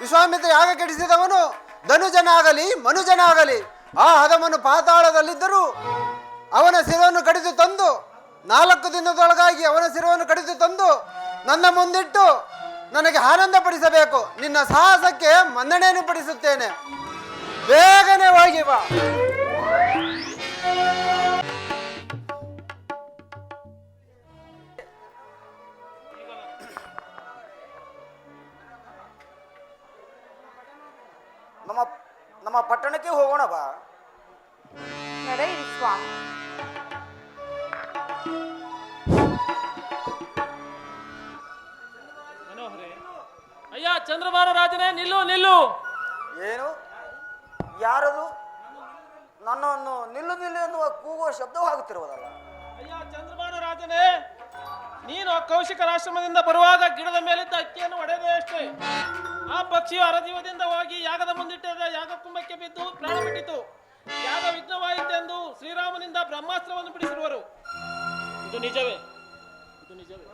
ವಿಶ್ವಾಮಿತ್ರ ಯಾಗ ಕೆಡಿಸಿದವನು ಧನುಜನಾಗಲಿ ಮನುಜನಾಗಲಿ ಆ ಹದಮನು ಪಾತಾಳದಲ್ಲಿದ್ದರೂ ಅವನ ಶಿರವನ್ನು ಕಡಿದು ತಂದು 4 ದಿನದೊಳಗಾಗಿ ಅವನ ಶಿರವನ್ನು ಕಡಿದು ತಂದು ನನ್ನ ಮುಂದಿಟ್ಟು ನನಗೆ ಆನಂದ ಪಡಿಸಬೇಕು. ನಿನ್ನ ಸಾಹಸಕ್ಕೆ ಮನ್ನಣೆಯನ್ನು ಪಡಿಸುತ್ತೇನೆ. ಬೇಗನೆ ಹೋಗಿ ಬಾ. ನಮ್ಮ ಪಟ್ಟಣಕ್ಕೆ ಹೋಗೋಣ ಬಾ. ನಡೆಯಿರಿ ಸ್ವಾಮಿ. ಅಯ್ಯ ಚಂದ್ರಭಾನು ರಾಜನೇ, ನಿಲ್ಲು ನಿಲ್ಲು. ಏನು? ಯಾರದು? ನನ್ನನ್ನು ನಿಲ್ಲು ನಿಲ್ಲು ಎನ್ನುವ ಕೂಗುವ ಶಬ್ದವಾಗುತ್ತಿರುವುದಲ್ಲ. ಅಯ್ಯ ಚಂದ್ರಭಾನು ರಾಜನೇ, ನೀನು ಕೌಶಿಕರಾಶ್ರಮದಿಂದ ಬರುವಾಗ ಗಿಡದ ಮೇಲಿದ್ದ ಅಕ್ಕಿಯನ್ನು ಒಡೆದೇ ಅಷ್ಟೇ. ಆ ಪಕ್ಷಿಯು ಅರಜೀವದಿಂದ ಹೋಗಿ ಯಾಗದ ಮುಂದಿಟ್ಟಿದ್ದ ಯಾಗ ಕುಂಭಕ್ಕೆ ಬಿದ್ದು ಪ್ರಾಣ ಬಿಟ್ಟಿತು. ಯಾಗ ವಿಘ್ನವಾಯಿತೆಂದು ಶ್ರೀರಾಮನಿಂದ ಬ್ರಹ್ಮಾಸ್ತ್ರವನ್ನು ಬಿಡಿಸಿರುವರು. ಇದು ನಿಜವೇ? ಇದು ನಿಜವೇ?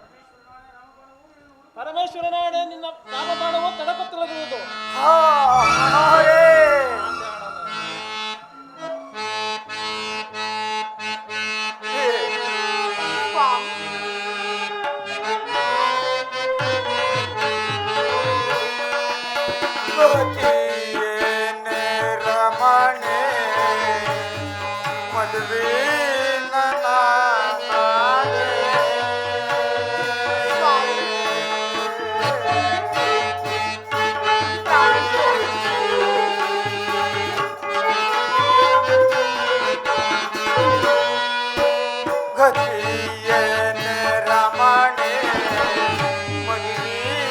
ಪರಮೇಶ್ವರನಾಡೆ ನಿನ್ನ ರಾಮಬಾಣವು ತಡಪತ್ತಿರುವುದು. ರಮಣೆ ಮದುವೆ ರಮಣೆ ಮದುವೆ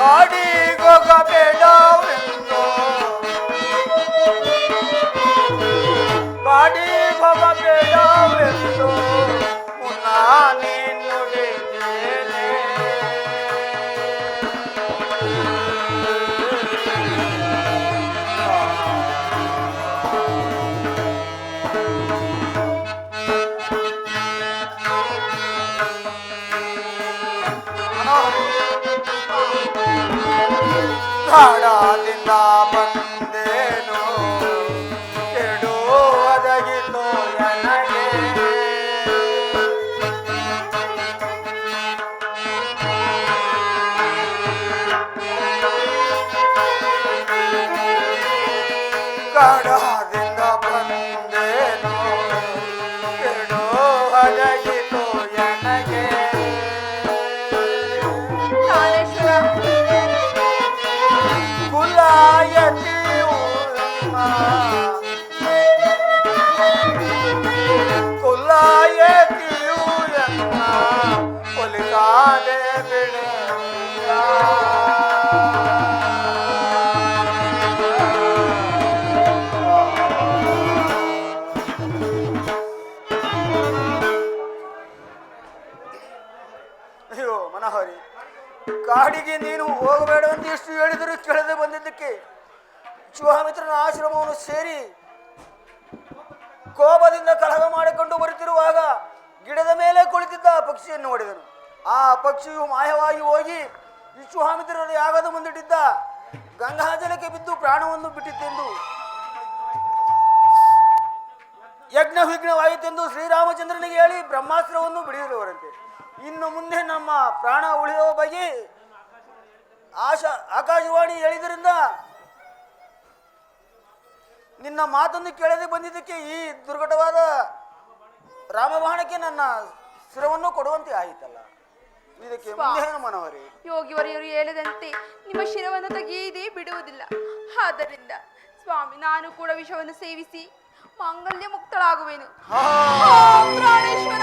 ಕಾಡಿಗೋಗಬೇಡವೆಂದು ಕಾಡಿಗೋಗಬೇಡವೆಂದು ಮುನ್ನ ನೀನುಡಿದ್ದೇನೆ ಕಾಡದಿಂದ ಬಂದೇನು ಕೆಡು ಒದಗಿತು ನನಗೆ ಕಾಡದಿಂದ ಬಂದೇನು ಕೆಡು ಒದಗಿತು ನನಗೆ ಪ್ರಾಣೇಶ್ವರ, ಕುಲಾಯತಿಯು ಕುಲಾಯತಿಯು ಎನ್ನ ಒಲಿಗಾದೆ ಬಿಡುವ ಅಯ್ಯೋ ಮನೋಹರಿ, ಕಾಡಿಗೆ ನೀನು ಹೋಗಬೇಡವಂತ ಎಷ್ಟು ಹೇಳಿದರೂ ಕೇಳದೆ ಬಂದಿದ್ದಕ್ಕೆ ವಿಶ್ವಾಮಿತ್ರನ ಆಶ್ರಮವನ್ನು ಸೇರಿ ಕೋಪದಿಂದ ಕಲಹ ಮಾಡಿಕೊಂಡು ಬರುತ್ತಿರುವಾಗ ಗಿಡದ ಮೇಲೆ ಕುಳಿತಿದ್ದ ಆ ಪಕ್ಷಿಯನ್ನು ನೋಡಿದನು. ಆ ಪಕ್ಷಿಯು ಮಾಯವಾಗಿ ಹೋಗಿ ವಿಶ್ವಾಮಿತ್ರರ ಯಾಗದ ಮುಂದಿಟ್ಟಿದ್ದ ಗಂಗಾಜಲಕ್ಕೆ ಬಿದ್ದು ಪ್ರಾಣವನ್ನು ಬಿಟ್ಟಿತ್ತೆಂದು ಯಜ್ಞ ವಿಘ್ನವಾಯಿತೆಂದು ಶ್ರೀರಾಮಚಂದ್ರನಿಗೆ ಹೇಳಿ ಬ್ರಹ್ಮಾಸ್ತ್ರವನ್ನು ಬಿಡಿಸಿರುವರಂತೆ. ಇನ್ನು ಮುಂದೆ ನಮ್ಮ ಪ್ರಾಣ ಉಳಿಯುವ ಬಗ್ಗೆ ಆಕಾಶವಾಣಿ ಹೇಳಿದ್ರಿಂದ ನಿನ್ನ ಮಾತನ್ನು ಕೇಳದೆ ಬಂದಿದ್ದಕ್ಕೆ ಈ ದುರ್ಘಟವಾದ ರಾಮಬಾಣಕ್ಕೆ ನನ್ನ ಶಿರವನ್ನು ಕೊಡುವಂತೆ ಆಯಿತಲ್ಲ. ಇದಕ್ಕೆ ಮುಂದೇನು ಮನೋಹರಿ? ಯೋಗಿವರಿಯರು ಹೇಳಿದಂತೆ ನಿಮ್ಮ ಶಿರವನ್ನು ತೆಗೆಯದೇ ಬಿಡುವುದಿಲ್ಲ. ಆದ್ದರಿಂದ ಸ್ವಾಮಿ, ನಾನು ಕೂಡ ವಿಷವನ್ನು ಸೇವಿಸಿ ಮಾಂಗಲ್ಯ ಮುಕ್ತಳಾಗುವೆನು. ಓಂ ಪ್ರಾಣೇಶ್ವರ.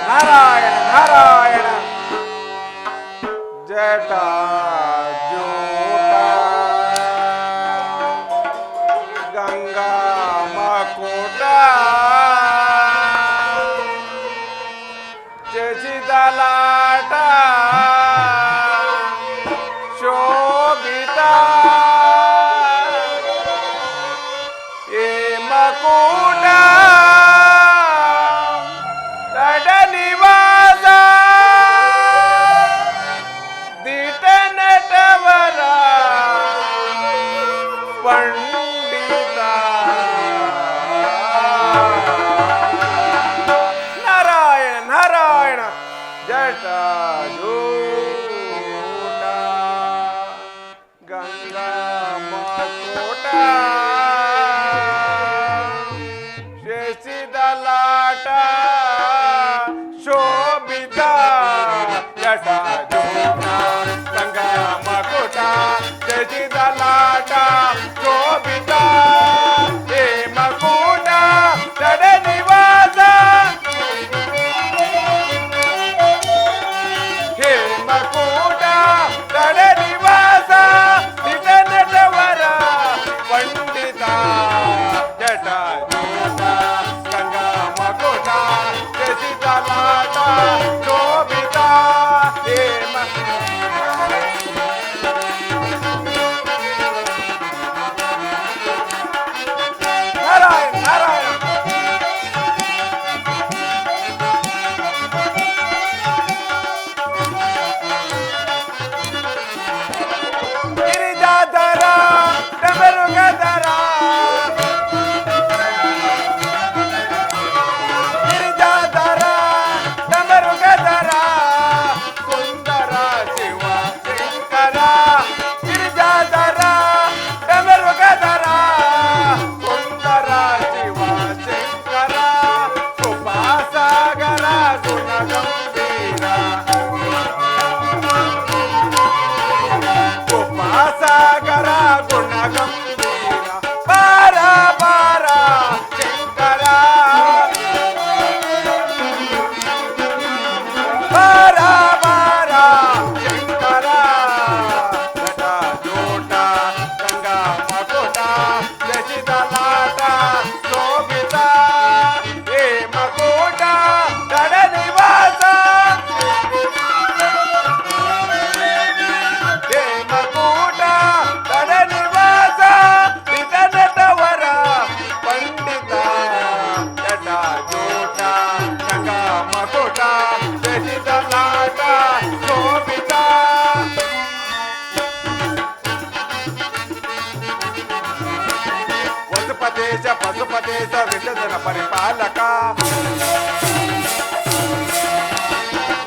ನಾರಾಯಣ ನಾರಾಯಣ ಜಟಾಜೂಟ ಗಂಗಾ ಮಕುಟ ಶಶಿದಲಾಟ ಶೋಭಿತ ಏ ಮಕುಟ ನಿವಾಸ ದಿಟ ನಟವರ ಪಂಡಿತ ನಾರಾಯಣ ನಾರಾಯಣ ಜಟಾಜೂಟ ಗಂಗಾ ಮಕುಟ ಶಶಿದಲಾಟ ಶೋಭಿತ ಜಟಾಜೂಟ ಗಂಗಾ ಮಕುಟ ಶಶಿದಲಾಟ ಶೋಭಿತ ಶಶಿತಲಾಟ ಶೋಭಿತ ಹೇಮಕೂಟ ಗಡ ನಿವಾಸ ಹೇಮಕೂಟ ಗಡ ನಿವಾಸ ನಿಧನದವರ ಪಂಡಿತ ಜಟಾಜೂಟ ಗಂಗ ಮಕುಟ ಶಶಿತಲಾಟ ಶೋಭಿತ ಪಶುಪತೇಶ ವಿಷಜನ ಪರಿಪಾಲಕ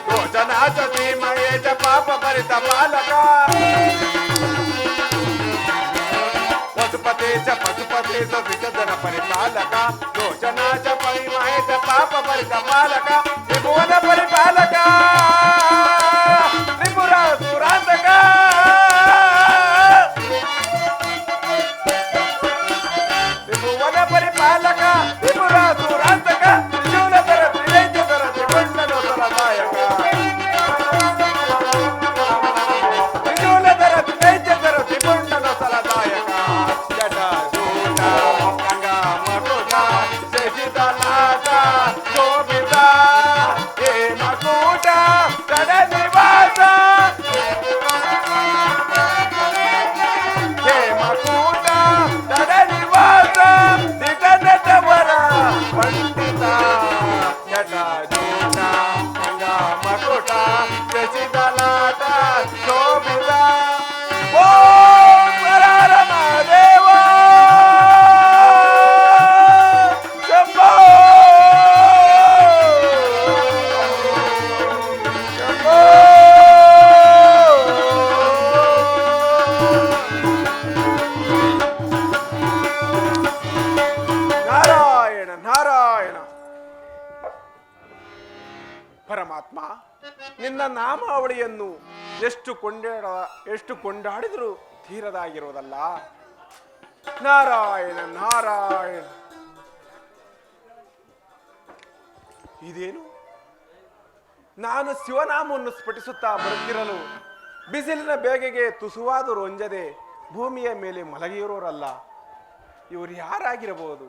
ಯೋಜನಾಚ ಧೀಮಯೇಚ ಪಾಪ ಪರಿತ ಪಾಲಕ ಪಶುಪತೇಶ ವಿಷಜನ ಪರಿಪಾಲಕ ಯೋಜನಾಚ ಪರಿಮಹೇಚ ಪಾಪ ಪರಿತ ಪಾಲಕ ತ್ರಿಭುವನ ಪರಿಪಾಲಕ ತ್ರಿಪುರ ಸುರಾಂತಕ ಪರಿಪಾಲಕ ತ್ರಿಪುರ ಸುರಾಂತಕ ತ್ರಿಶೂಲಧರ ತ್ರಿನೇತ್ರಧರ ತ್ರಿಗೊಂಡನೋಸರ ನಾಯಕ ತ್ರಿಶೂಲಧರ ತ್ರಿನೇತ್ರಧರ ತ್ರಿಗೊಂಡನೋಸರ ನಾಯಕ ಜಟಾಜೂಟ ಗಂಗ ಮಕುಟ ಶಶಿತಲಾಟ ಶೋಭಿತ ಹೇಮಕೂಟ ಗಡ ನಿವಾಸ ಹೇಮಕೂಟ ಗಡ ನಿವಾಸ ನಿಧನದವರ ಪಂಡಿತ ಜಟಾಜೂಟ ಗಂಗ ಮಕುಟ ಶಶಿತಲಾಟ ಶೋಭಿತ ಓಂ ವರಾರ ಮಹಾದೇವ ಶಂಭೋ ಶಂಭೋ ನಾರಾಯಣ ನಾರಾಯಣ ಪರಮಾತ್ಮ ನಿನ್ನ ನಾಮಾವಳಿಯನ್ನು ಎಷ್ಟು ಕೊಂಡಾಡಿದರೂ ತೀರದಾಗಿರುವುದಲ್ಲ. ನಾರಾಯಣ ನಾರಾಯಣ. ಇದೇನು ನಾನು ಶಿವನಾಮವನ್ನು ಸ್ಫಟಿಸುತ್ತಾ ಬರುತ್ತಿರಲು ಬಿಸಿಲಿನ ಬೇಗೆಗೆ ತುಸುವಾದರೂ ಹೊಂಜದೆ ಭೂಮಿಯ ಮೇಲೆ ಮಲಗಿರೋರಲ್ಲ. ಇವರು ಯಾರಾಗಿರಬಹುದು?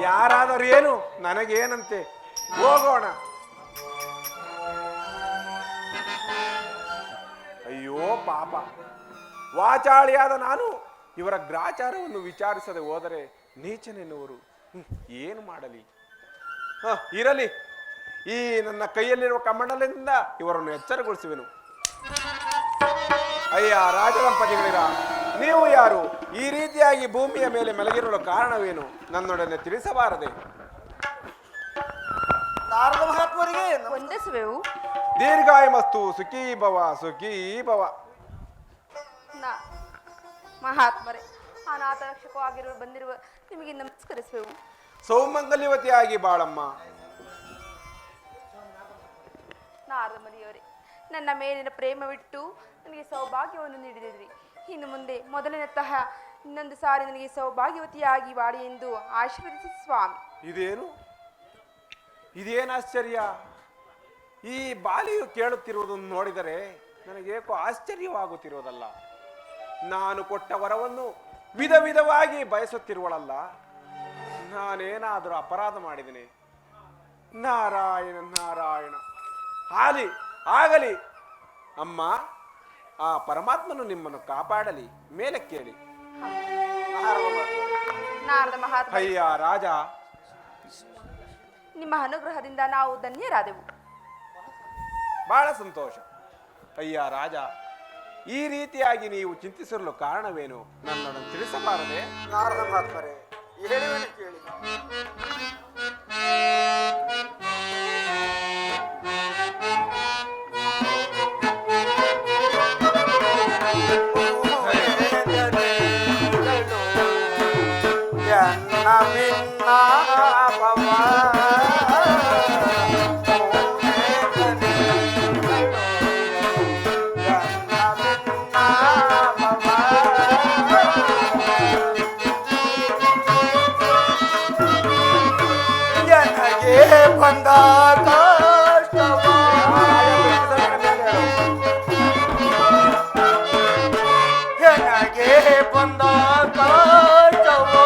ಯಾರಾದರೂ ಏನು ನನಗೇನಂತೆ, ಹೋಗೋಣ. ಅಯ್ಯೋ ಪಾಪ, ವಾಚಾಳಿಯಾದ ನಾನು ಇವರ ಗ್ರಾಚಾರವನ್ನು ವಿಚಾರಿಸದೆ ಹೋದರೆ ನೀಚನೆನ್ನುವರು. ಏನು ಮಾಡಲಿ? ಇರಲಿ, ಈ ನನ್ನ ಕೈಯಲ್ಲಿರುವ ಕಮಂಡಲದಿಂದ ಇವರನ್ನು ಎಚ್ಚರಗೊಳಿಸುವೆನು. ಅಯ್ಯ ರಾಜದಂಪತಿಗಳಿರ, ನೀವು ಯಾರು? ಈ ರೀತಿಯಾಗಿ ಭೂಮಿಯ ಮೇಲೆ ಮಲಗಿರಲು ಕಾರಣವೇನು? ನನ್ನೊಡನೆ ತಿಳಿಸಬಾರದೆ? ನಾರದ ಮಹಾತ್ಮರಿಗೆ ವಂದಿಸುವೆವು. ದೀರ್ಘಾಯಮಸ್ತು, ಸುಖೀ ಭವ ಸುಖೀ ಭವ. ಮಹಾತ್ಮರೇ, ಅನಾಥ ರಕ್ಷಕವಾಗಿರುವ ಬಂದಿರುವ ನಿಮಗೆ ನಮಸ್ಕರಿಸುವೆವು. ಸೌಮಂಗಲ್ಯವತಿಯಾಗಿ ಬಾಳಮ್ಮ. ನಾರದ ಮರಿಯವರೇ, ನನ್ನ ಮೇಲಿನ ಪ್ರೇಮವಿಟ್ಟು ನನಗೆ ಸೌಭಾಗ್ಯವನ್ನು ನೀಡಿದಿರಿ. ಇನ್ನು ಮುಂದೆ ಮೊದಲಿನಂತಹ ಇನ್ನೊಂದು ಸಾರಿ ನನಗೆ ಸೌಭಾಗ್ಯವತಿಯಾಗಿ ಬಾಳಿ ಎಂದು ಆಶೀರ್ವದಿಸಿ ಸ್ವಾಮಿ. ಇದೇನು ಆಶ್ಚರ್ಯ! ಈ ಬಾಲಿಯು ಕೇಳುತ್ತಿರುವುದನ್ನು ನೋಡಿದರೆ ನನಗೇಕೋ ಆಶ್ಚರ್ಯವಾಗುತ್ತಿರುವುದಲ್ಲ. ನಾನು ಕೊಟ್ಟ ವರವನ್ನು ವಿಧ ವಿಧವಾಗಿ ಬಯಸುತ್ತಿರುವಳಲ್ಲ. ನಾನೇನಾದರೂ ಅಪರಾಧ ಮಾಡಿದ್ದೇನೆ? ನಾರಾಯಣ ನಾರಾಯಣ. ಆಗಲಿ ಅಮ್ಮ. ಆ ಪರಮಾತ್ಮನು ನಿಮ್ಮನ್ನು ಕಾಪಾಡಲಿ. ಮೇಲೆ ಕೇಳಿ. ನಾರದ ಮಹಾತ್ಮ, ಅಯ್ಯ ರಾಜ, ನಿಮ್ಮ ಅನುಗ್ರಹದಿಂದ ನಾವು ಧನ್ಯರಾದೆವು. ಬಹಳ ಸಂತೋಷ. ಅಯ್ಯ ರಾಜ, ಈ ರೀತಿಯಾಗಿ ನೀವು ಚಿಂತಿಸಲು ಕಾರಣವೇನು? ನನ್ನನ್ನು ತಿಳಿಸಬಾರದೆ? ನಾರದ ಮಹಾತ್ಮರೇ, ಹೇಳುವೆನು ಕೇಳಿ. ಬಂದ ಕಷ್ಟವ ನನಗೆ ಬಂದ ಕಾಟವೋ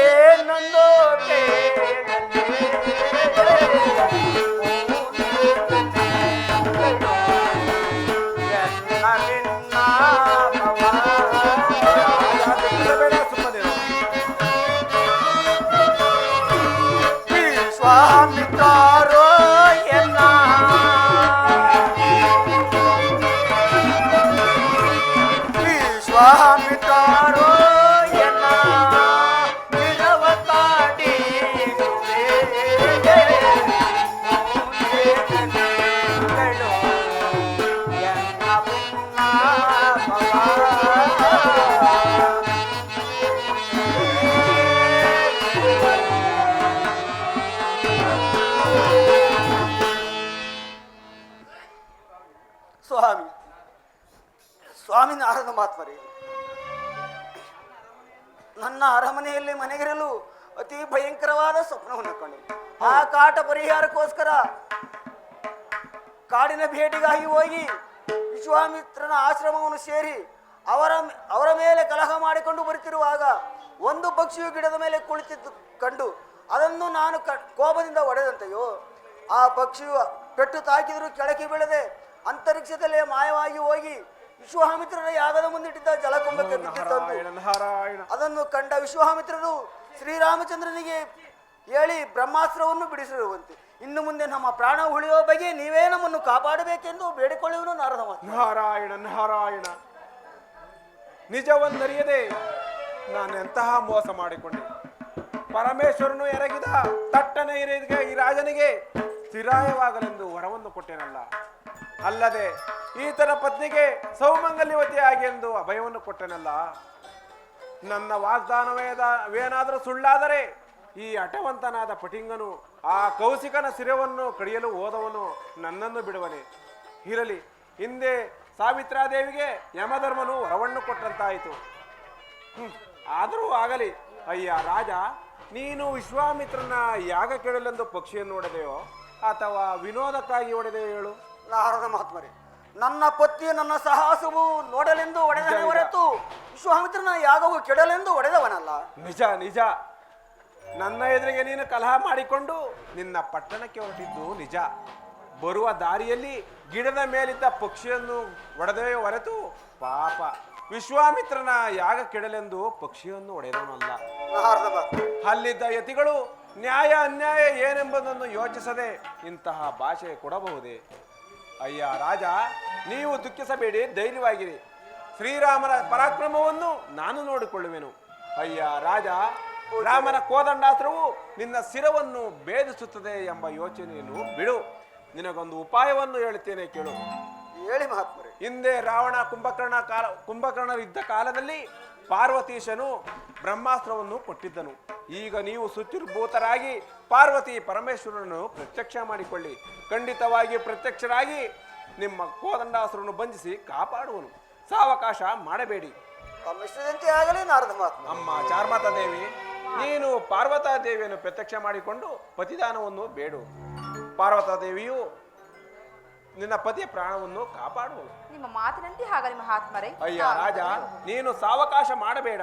ಏನೊಂದು ಬೇಡ, ಸುಮ್ಮನಿರು. ವಿಶ್ವಾಮಿತ್ರರೋ ಎನ್ನ ವಿಶ್ವಾಮಿತ್ರರೋ ಎನ್ನ ನಿಜವ ಕಾಡಿಸುವೆ. ಎನ್ನ ಸ್ವಾಮಿ ಸ್ವಾಮಿ ನಾರದ ಮಹಾತ್ಮರೇ, ನನ್ನ ಅರಮನೆಯಲ್ಲಿ ಮನೆಗಿರಲು ಅತಿ ಭಯಂಕರವಾದ ಸ್ವಪ್ನವನ್ನು ಕಂಡು ಆ ಕಾಟ ಪರಿಹಾರಕ್ಕೋಸ್ಕರ ಕಾಡಿನ ಭೇಟಿಗಾಗಿ ಹೋಗಿ ವಿಶ್ವಾಮಿತ್ರನ ಆಶ್ರಮವನ್ನು ಸೇರಿ ಅವರ ಮೇಲೆ ಕಲಹ ಮಾಡಿಕೊಂಡು ಬರುತ್ತಿರುವಾಗ ಒಂದು ಪಕ್ಷಿಯು ಗಿಡದ ಮೇಲೆ ಕುಳಿತಿದ್ದು ಕಂಡು ಅದನ್ನು ನಾನು ಕೋಪದಿಂದ ಹೊಡೆದಂತೆಯೋ ಆ ಪಕ್ಷಿಯು ಪೆಟ್ಟು ತಾಕಿದರೂ ಕೆಳಕ್ಕೆ ಬೀಳದೆ ಅಂತರಿಕ್ಷದಲ್ಲೇ ಮಾಯವಾಗಿ ಹೋಗಿ ವಿಶ್ವಾಮಿತ್ರರ ಯಾಗದ ಮುಂದಿಟ್ಟಿದ್ದ ಜಲಕುಂಭಕ್ಕೆ ಬಿದ್ದಿದ್ದಂತೆ. ನಾರಾಯಣ. ಅದನ್ನು ಕಂಡ ವಿಶ್ವಾಮಿತ್ರರು ಶ್ರೀರಾಮಚಂದ್ರನಿಗೆ ಹೇಳಿ ಬ್ರಹ್ಮಾಸ್ತ್ರವನ್ನು ಬಿಡಿಸಿರುವಂತೆ ಇನ್ನು ಮುಂದೆ ನಮ್ಮ ಪ್ರಾಣ ಉಳಿಯುವ ಬಗ್ಗೆ ನೀವೇ ನಮ್ಮನ್ನು ಕಾಪಾಡಬೇಕೆಂದು ಬೇಡಿಕೊಳ್ಳುವನು ನಾರದ ಮಾತು. ನಾರಾಯಣ ನಾರಾಯಣ, ನಿಜವನ್ನರಿಯದೆ ನಾನು ಎಂತಹ ಮೋಸ ಮಾಡಿಕೊಂಡೆ. ಪರಮೇಶ್ವರನು ಎರಗಿದ ತಟ್ಟನೆ ಈ ರಾಜನಿಗೆ ಸ್ಥಿರಾಯವಾಗಲೆಂದು ವರವನ್ನು ಕೊಟ್ಟೆನಲ್ಲ. ಅಲ್ಲದೆ ಈತನ ಪತ್ನಿಗೆ ಸೌಮಂಗಲ್ಯವತಿಯಾಗಿ ಎಂದು ಅಭಯವನ್ನು ಕೊಟ್ಟೆನಲ್ಲ. ನನ್ನ ವಾಗ್ದಾನವೇನಾದರೂ ಸುಳ್ಳಾದರೆ ಈ ಹಠವಂತನಾದ ಪಟಿಂಗನು ಆ ಕೌಶಿಕನ ಶಿರವನ್ನು ಕಡಿಯಲು ಹೋದವನು ನನ್ನನ್ನು ಬಿಡುವನೆ. ಇರಲಿ, ಹಿಂದೆ ಸಾವಿತ್ರಾದೇವಿಗೆ ಯಮಧರ್ಮನು ವರವನ್ನು ಕೊಟ್ಟಂತಾಯಿತು. ಆದರೂ ಆಗಲಿ. ಅಯ್ಯ ರಾಜ, ನೀನು ವಿಶ್ವಾಮಿತ್ರನ ಯಾಗ ಕೇಳಲೆಂದು ಪಕ್ಷಿಯನ್ನು ಹೊಡೆದೆಯೋ ಅಥವಾ ವಿನೋದಕ್ಕಾಗಿ ಹೊಡೆದೆಯೋ ಹೇಳು. ನಾರದ ಮಹಾತ್ಮರೇ, ನನ್ನ ಪತ್ನಿ ನನ್ನ ಸಾಹಸವು ನೋಡಲೆಂದು ಹೊಡೆದನೇ ಹೊರತು ವಿಶ್ವಾಮಿತ್ರನ ಯಾಗವು ಕೆಡಲೆಂದು ಹೊಡೆದವನಲ್ಲ. ನಿಜ ನಿಜ. ನನ್ನ ಎದುರಿಗೆ ನೀನು ಕಲಹ ಮಾಡಿಕೊಂಡು ನಿನ್ನ ಪಟ್ಟಣಕ್ಕೆ ಹೊರಟಿದ್ದು ನಿಜ. ಬರುವ ದಾರಿಯಲ್ಲಿ ಗಿಡದ ಮೇಲಿದ್ದ ಪಕ್ಷಿಯನ್ನು ಹೊಡೆದೆಯೋ ಹೊರತು ಪಾಪ ವಿಶ್ವಾಮಿತ್ರನ ಯಾಗ ಕೆಡಲೆಂದು ಪಕ್ಷಿಯನ್ನು ಹೊಡೆದವನಲ್ಲ. ನಾರದ ಮಹಾತ್ಮರೇ, ಅಲ್ಲಿದ್ದ ಯತಿಗಳು ನ್ಯಾಯ ಅನ್ಯಾಯ ಏನೆಂಬುದನ್ನು ಯೋಚಿಸದೆ ಇಂತಹ ಭಾಷೆ ಕೊಡಬಹುದೇ? ಅಯ್ಯ ರಾಜ, ನೀವು ದುಃಖಿಸಬೇಡಿ, ಧೈರ್ಯವಾಗಿರಿ. ಶ್ರೀರಾಮನ ಪರಾಕ್ರಮವನ್ನು ನಾನು ನೋಡಿಕೊಳ್ಳುವೆನು. ಅಯ್ಯ ರಾಜ, ರಾಮನ ಕೋದಂಡಾಸ್ತ್ರವು ನಿನ್ನ ಶಿರವನ್ನು ಭೇದಿಸುತ್ತದೆ ಎಂಬ ಯೋಚನೆಯನ್ನು ಬಿಡು. ನಿನಗೊಂದು ಉಪಾಯವನ್ನು ಹೇಳುತ್ತೇನೆ, ಕೇಳು. ಹೇಳಿ ಮಹಾತ್ಮರೇ. ಹಿಂದೆ ರಾವಣ ಕುಂಭಕರ್ಣರಿದ್ದ ಕಾಲದಲ್ಲಿ ಪಾರ್ವತೀಶನು ಬ್ರಹ್ಮಾಸ್ತ್ರವನ್ನು ಕೊಟ್ಟಿದ್ದನು. ಈಗ ನೀವು ಸುತ್ತಿರ್ಭೂತರಾಗಿ ಪಾರ್ವತಿ ಪರಮೇಶ್ವರನನ್ನು ಪ್ರತ್ಯಕ್ಷ ಮಾಡಿಕೊಳ್ಳಿ. ಖಂಡಿತವಾಗಿ ಪ್ರತ್ಯಕ್ಷರಾಗಿ ನಿಮ್ಮ ಕೋದಂಡಾಸುರನ್ನು ಬಂಧಿಸಿ ಕಾಪಾಡುವನು. ಸಾವಕಾಶ ಮಾಡಬೇಡಿ. ತಮ್ಮಿಷ್ಟದಂತೆ ಆಗಲಿ ನಾರದ ಮಹಾತ್ಮ. ಅಮ್ಮ ಚಾರ್ಮಾತಾ ದೇವಿ, ನೀನು ಪಾರ್ವತಾ ದೇವಿಯನ್ನು ಪ್ರತ್ಯಕ್ಷ ಮಾಡಿಕೊಂಡು ಪತಿದಾನವನ್ನು ಬೇಡು. ಪಾರ್ವತಾ ದೇವಿಯು ನಿನ್ನ ಪತಿಯ ಪ್ರಾಣವನ್ನು ಕಾಪಾಡುವಳು. ನಿಮ್ಮ ಮಾತಿನಂತೆ ಹಾಗಲಿ ಮಹಾತ್ಮರೇ. ಅಯ್ಯ ರಾಜ, ನೀನು ಸಾವಕಾಶ ಮಾಡಬೇಡ.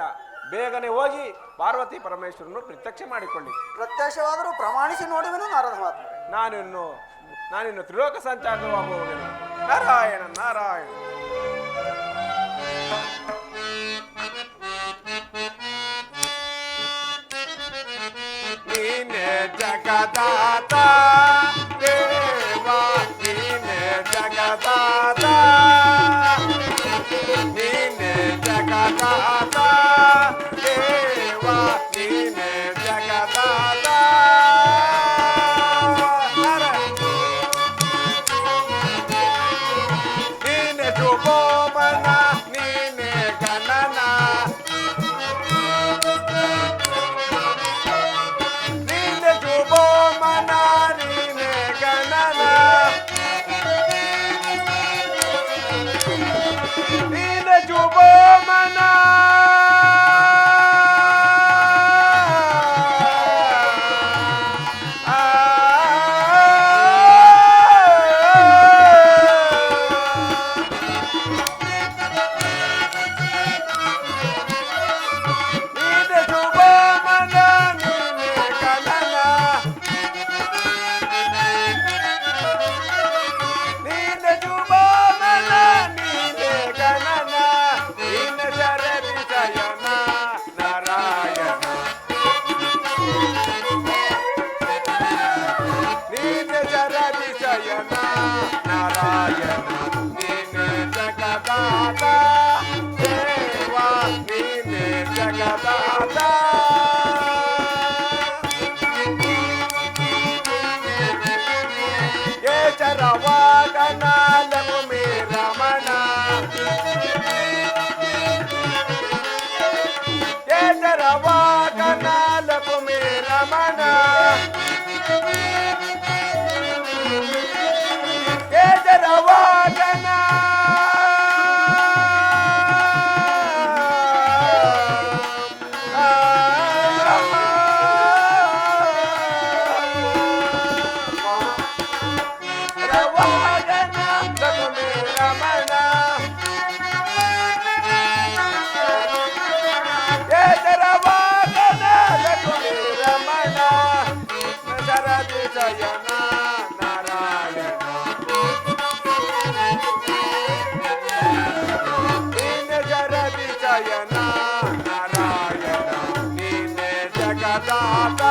ಬೇಗನೆ ಹೋಗಿ ಪಾರ್ವತಿ ಪರಮೇಶ್ವರನ್ನು ಪ್ರತ್ಯಕ್ಷ ಮಾಡಿಕೊಳ್ಳಿ. ಪ್ರತ್ಯಕ್ಷವಾದರೂ ಪ್ರಮಾಣಿಸಿ ನೋಡುವೆನು ನಾರದ ಮಹಾತ್ಮ. ನಾನಿನ್ನು ತ್ರಿಲೋಕ ಸಂಚಾರವಾಗುವೆನು. ನಾರಾಯಣ ನಾರಾಯಣ. ನೀನೆ ಜಗದಾತ ದೇವ, ನೀನೆ ಜಗದಾತ, ನೀನೆ ಜಗದಾತ ದೇವ, ನೀನೆ ಜಗದಾತ. ನೀನೆ ಶುಭೋಮನ, ನೀನೆ ಗಣನ, ನೀನೆ ಶುಭೋಮನ, ನೀನೆ ಗಣನ, ನೀನೆ ಶುಭೋಮನ. ನೀನೆ ಜಗದಾತ ಕೇಚರವಾಗನ ಲಕ್ಷ್ಮೀ ರಮಣ ಕೇಚರವಾಗನ ಲಕ್ಷ್ಮೀ ರಮಣ ಕೇಚರವಾಗನ ರವಾಗನ ಲಕ್ಷ್ಮೀ ರಮಣ ಕೇಚರವಾಗನ ಲಕ್ಷ್ಮೀ ರಮಣ ಶರದಿ ಜಯನ ನಾರಾಯಣ ನೀನೆ ಜರದಿ ಜಯನ ನಾರಾಯಣ ನೀನೆ ಜಗದಾತ